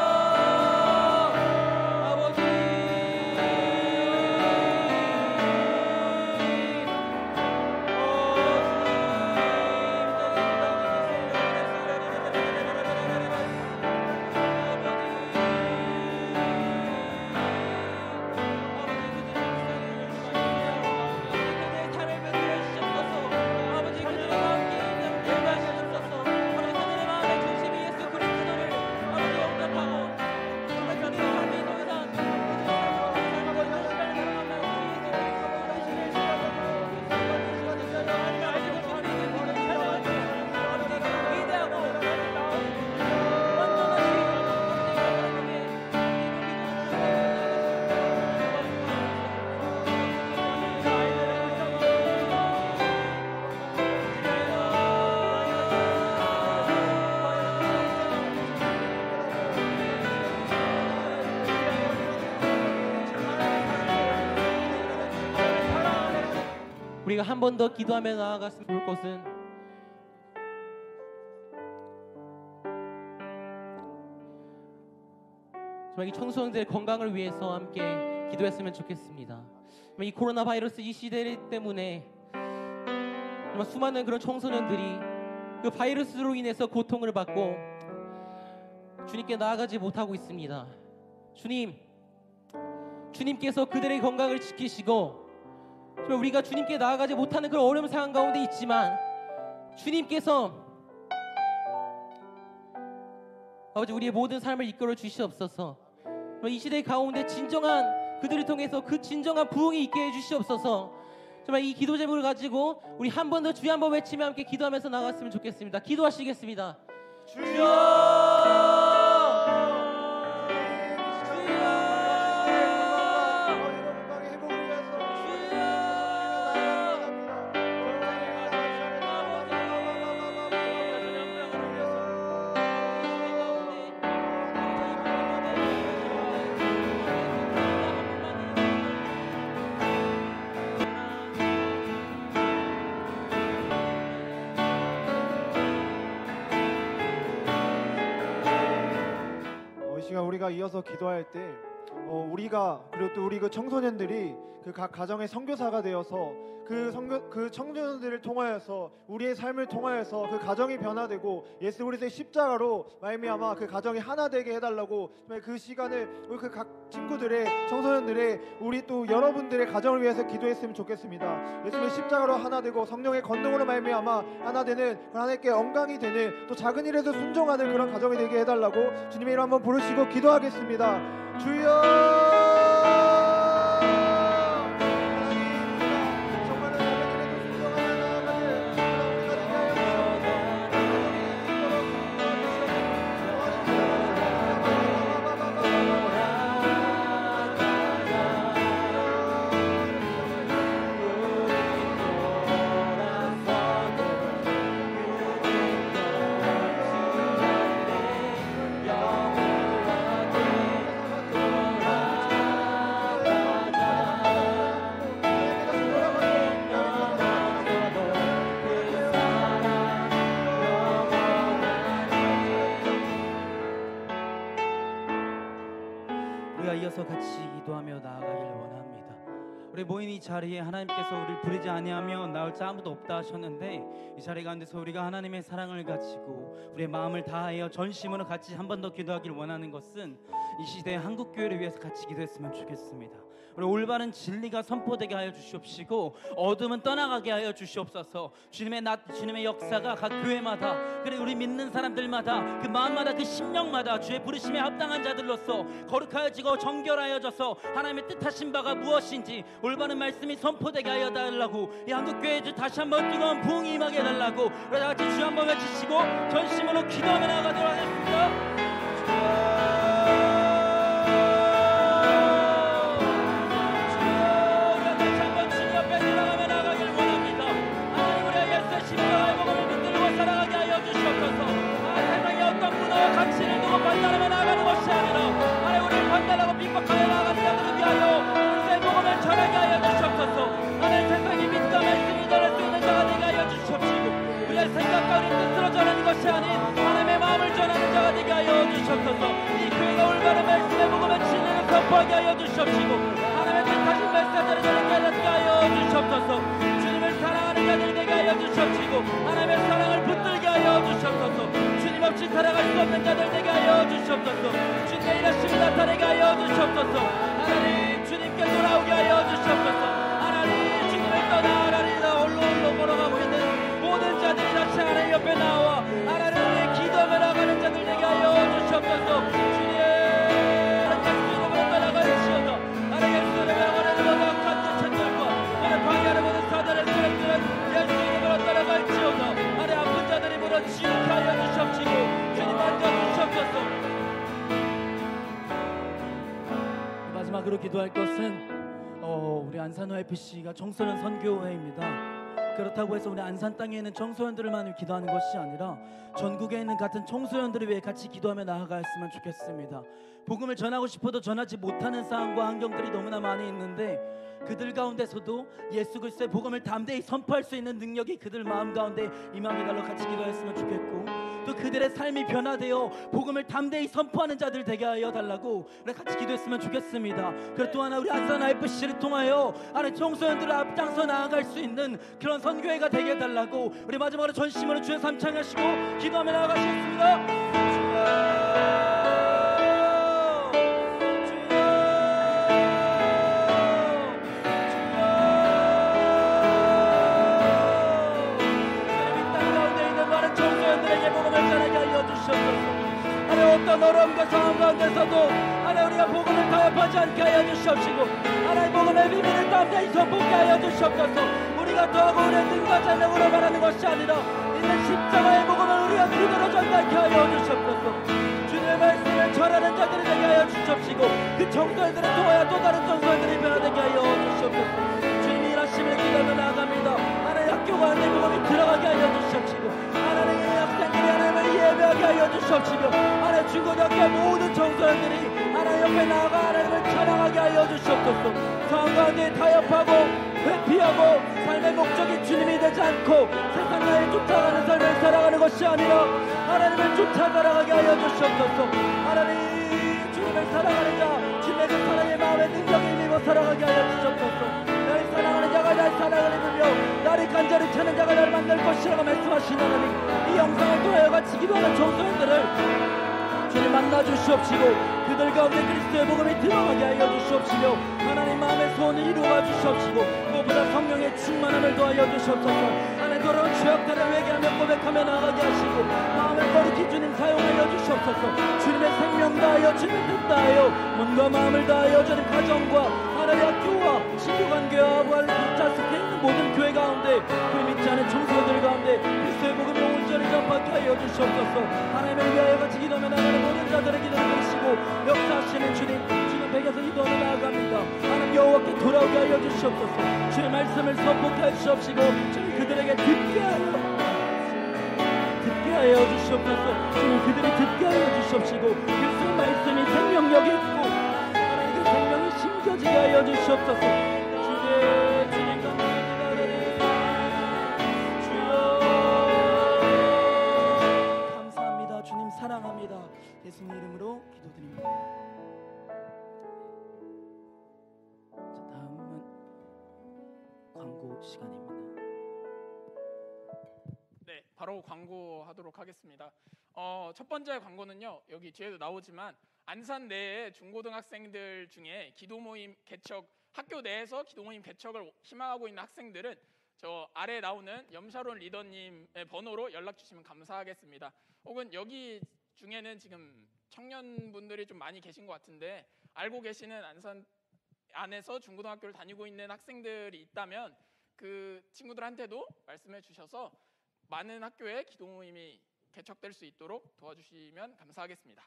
우리가 한 번 더 기도하며 나아갔으면 좋을 것은 정말 이 청소년들의 건강을 위해서 함께 기도했으면 좋겠습니다. 정말 이 코로나 바이러스 이 시대 때문에 정말 수많은 그런 청소년들이 그 바이러스로 인해서 고통을 받고 주님께 나아가지 못하고 있습니다. 주님께서 그들의 건강을 지키시고 정말 우리가 주님께 나아가지 못하는 그런 어려운 상황 가운데 있지만 주님께서 아버지 우리의 모든 삶을 이끌어 주시옵소서. 이 시대 가운데 진정한 그들을 통해서 그 진정한 부흥이 있게 해주시옵소서. 정말 이 기도 제목을 가지고 우리 한 번 더 주여 한번 외치며 함께 기도하면서 나갔으면 좋겠습니다. 기도하시겠습니다. 주여 우리가 이어서 기도할 때 우리가 그리고 또 우리 그 청소년들이 그 각 가정의 선교사가 되어서 그 청소년들을 통하여서 우리의 삶을 통하여서 그 가정이 변화되고 예수 그리스도의 십자가로 말미암아 그 가정이 하나 되게 해달라고 그 시간을 우리 그 각 친구들의 청소년들의 우리 또 여러분들의 가정을 위해서 기도했으면 좋겠습니다. 예수님의 십자가로 하나 되고 성령의 권능으로 말미암아 하나 되는 하나님께 영광이 되는 또 작은 일에서 순종하는 그런 가정이 되게 해달라고 주님의 이름 한번 부르시고 기도하겠습니다. 주여 이어서 같이 기도하며 나아가길 원합니다. 우리 모인 이 자리에 하나님께서 우리를 부르지 아니하며 나올 자 아무도 없다 하셨는데 이 자리 가운데서 우리가 하나님의 사랑을 가지고 우리의 마음을 다하여 전심으로 같이 한 번 더 기도하길 원하는 것은 이 시대의 한국교회를 위해서 같이 기도했으면 좋겠습니다. 우리 올바른 진리가 선포되게 하여 주시옵시고 어둠은 떠나가게 하여 주시옵소서. 주님의 역사가 각 교회마다 그래 우리 믿는 사람들마다 그 마음마다 그 심령마다 주의 부르심에 합당한 자들로서 거룩하여지고 정결하여져서 하나님의 뜻하신 바가 무엇인지 올바른 말씀이 선포되게 하여 달라고 이 한국교회에 다시 한번 뜨거운 부흥이 임하게 해달라고 우리 다같이 주 한번 외치시고 전심으로 기도하며 나아가도록 하겠습니다. 십자가의 복음을 붙들고 살아가게 하여 주시옵소서. 세상의 어떤 문화와 가치를 두고 판단하면 살아갈 수 없는 자들 되게 하여 주시옵소서. 주님의 일하심을 나타내게 하여 주시옵소서. 하나님 주님께 돌아오게 하여 주시옵소서. 하나님 주님을 떠나 하나님 홀로 걸어가고 있는 모든 자들이 다시 하나님 옆에 나와 하나님 기도하며 나가는 자들 되게 하여 주시옵소서. 주님 예수 이름으로 떠나가시옵소서. 하나님 예수 이름으로 하나님 모든 악한 천들과 하나님 방해하는 모든 사단의 세력들은 예수 이름으로 떠나갈지어다. 하나님 아픈 자들이 물어 지옥하게 하여 주시옵시고 주님 만져주시옵소서. 마지막으로 기도할 것은 우리 안산호 FC가 청소년 선교회입니다. 그렇다고 해서 우리 안산 땅에 있는 청소년들만 기도하는 것이 아니라 전국에 있는 같은 청소년들을 위해 같이 기도하며 나아갔으면 좋겠습니다. 복음을 전하고 싶어도 전하지 못하는 상황과 환경들이 너무나 많이 있는데 그들 가운데서도 예수 그리스도의 복음을 담대히 선포할 수 있는 능력이 그들 마음 가운데 임하게 달러 같이 기도했으면 좋겠고, 또 그들의 삶이 변화되어 복음을 담대히 선포하는 자들 되게 하여 달라고 우리 같이 기도했으면 좋겠습니다. 그리고 또 하나 우리 안산 IFC를 통하여 안에 청소년들을 앞장서 나아갈 수 있는 그런 선교회가 되게 해달라고 우리 마지막으로 전심으로 주의 삶 찬양하시고 기도하며 나아가시겠습니다. 어떤 어려움과 상황 가운데서도 하나님 우리가 복음을 타협하지 않게 하여 주시옵시고 하나님 복음의 비밀을 담대히 선포하게 하여 주시옵소서. 우리가 더하고 우리의 능과 잘력으로 말하는 것이 아니라 있는 십자가의 복음을 우리가 그대로 전달케 하여 주시옵소서. 주님의 말씀을 전하는 자들이 되게 하여 주시옵시고 그 청소년들을 통하여 또 다른 청소년들이 변화되게 하여 주시옵소서. 주님이 일하심을 기다려 나아갑니다. 하나님 학교 가운데 복음이 들어가게 하여 주시옵시고 하나님의 학생들이 하나님을 예배하게 하여 주시옵시며 하나님 중고등학교 모든 청소년들이 하나님 옆에 나아가 하나님을 찬양하게 하여 주시옵소서. 상황 가운데 타협하고 회피하고 삶의 목적이 주님이 되지 않고 세상 나에 쫓아가는 삶을 살아가는 것이 아니라 하나님을 쫓아 살아가게 하여 주시옵소서. 하나님 주님을 사랑하는 자 주님의 그 사랑의 마음에 능력을 힘입어 살아가게 하여 주시옵소서. 나를 사랑하는 자가 나의 사랑을 입으며 나를 간절히 찾는 자가 나를 만날 것이라고 말씀하신 하나님, 이 영상을 통하여 같이 기도하는 청소년들을 주님 만나 주시옵시고 그들 가운데 그리스도의 복음이 들어가게 하여 주시옵시며 하나님 마음의 소원을 이루어 주시옵시고 무엇보다 성령의 충만함을 더하여 주시옵소서. 하나님 더러운 죄악들을 회개하며 고백하며 나가게 하시고 마음을 거룩히 주님 사용하여 주시옵소서. 주님의 생명 다하여 주님 뜻 다하여 몸과 마음을 다하여 주님 가정과 하나님 학교와 친구관계와 부활을 붙잡게 있는 모든 교회 가운데 그 믿지 않은 청소들 가운데 그리스도의 복음을 온전히 전파하게 하여 주시옵소서. 하나님을 위하여 같이 기도하며 나가는 모든 자들의 기도를 들으시고 역사하시는 주님 백에서 기도하며 나아갑니다. 하나님 여호와께 돌아오게 하여 주시옵소서. 주의 말씀을 선포케 하여 주시옵시고 주님 그들에게 듣게 하여 주시옵소서. 주님 그들이 듣게 하여 주시옵시고 그리스도의 말씀이 생명력이 있고 하나님 그 생명이 심겨지게 하여 주시옵소서. 주님 감사합니다. 주님 사랑합니다. 예수님 이름으로 기도드립니다. 다음은 광고 시간입니다. 네, 바로 광고하도록 하겠습니다. 첫 번째 광고는요, 여기 뒤에도 나오지만 안산 내에 중고등학생들 중에 기도 모임 개척, 학교 내에서 기도 모임 개척을 희망하고 있는 학생들은 저 아래에 나오는 염샤론 리더님의 번호로 연락 주시면 감사하겠습니다. 혹은 여기 중에는 지금 청년분들이 좀 많이 계신 것 같은데 알고 계시는 안산 안에서 중고등학교를 다니고 있는 학생들이 있다면 그 친구들한테도 말씀해 주셔서 많은 학교에 기도 모임이 개척될 수 있도록 도와주시면 감사하겠습니다.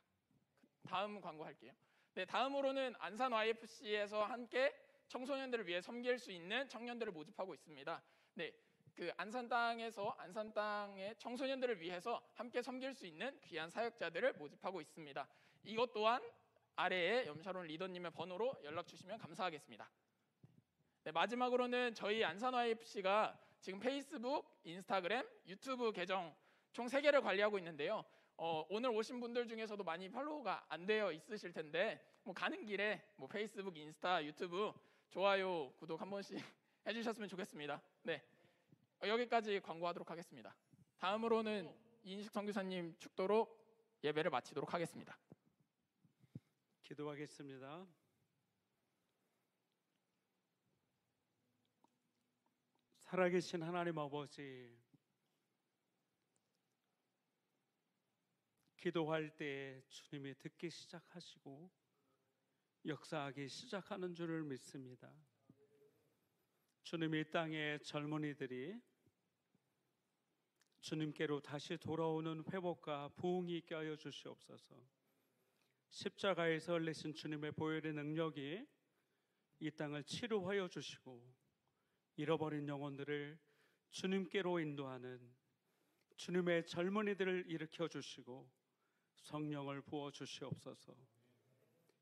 다음 광고 할게요. 네, 다음으로는 안산 YFC에서 함께 청소년들을 위해 섬길 수 있는 청년들을 모집하고 있습니다. 네, 그 안산 땅에서 안산 땅의 청소년들을 위해서 함께 섬길 수 있는 귀한 사역자들을 모집하고 있습니다. 이것 또한 아래에 염샤론 리더님의 번호로 연락 주시면 감사하겠습니다. 네, 마지막으로는 저희 안산 YFC가 지금 페이스북, 인스타그램, 유튜브 계정 총 3개를 관리하고 있는데요. 오늘 오신 분들 중에서도 많이 팔로우가 안 되어 있으실 텐데 뭐 가는 길에 뭐 페이스북, 인스타, 유튜브 좋아요, 구독 한 번씩 해주셨으면 좋겠습니다. 네, 여기까지 광고하도록 하겠습니다. 다음으로는 이인식 선교사님 축도로 예배를 마치도록 하겠습니다. 기도하겠습니다. 살아계신 하나님 아버지, 기도할 때 주님이 듣기 시작하시고 역사하기 시작하는 줄을 믿습니다. 주님이 이 땅의 젊은이들이 주님께로 다시 돌아오는 회복과 부흥이 있게 하여 주시옵소서. 십자가에서 흘리신 주님의 보혈의 능력이 이 땅을 치료하여 주시고 잃어버린 영혼들을 주님께로 인도하는 주님의 젊은이들을 일으켜 주시고 성령을 부어 주시옵소서.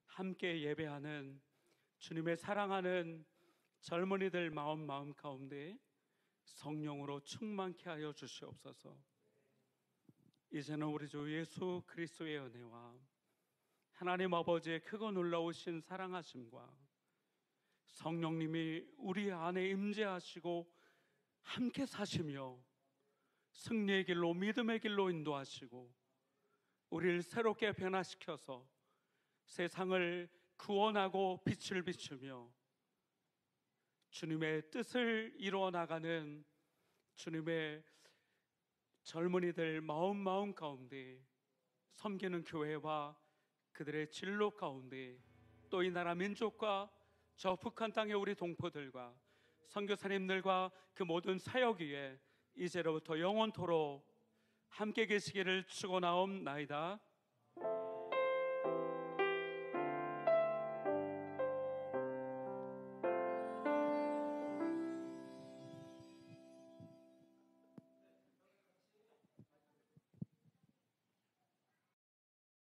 함께 예배하는 주님의 사랑하는 젊은이들 마음 가운데 성령으로 충만케 하여 주시옵소서. 이제는 우리 주 예수 그리스도의 은혜와 하나님 아버지의 크고 놀라우신 사랑하심과 성령님이 우리 안에 임재하시고 함께 사시며 승리의 길로 믿음의 길로 인도하시고 우리를 새롭게 변화시켜서 세상을 구원하고 빛을 비추며 주님의 뜻을 이루어 나가는 주님의 젊은이들 마음 가운데 섬기는 교회와 그들의 진로 가운데 또 이 나라 민족과 저 북한 땅의 우리 동포들과 선교사님들과 그 모든 사역 위에 이제로부터 영원토록 함께 계시기를 축원하옵나이다.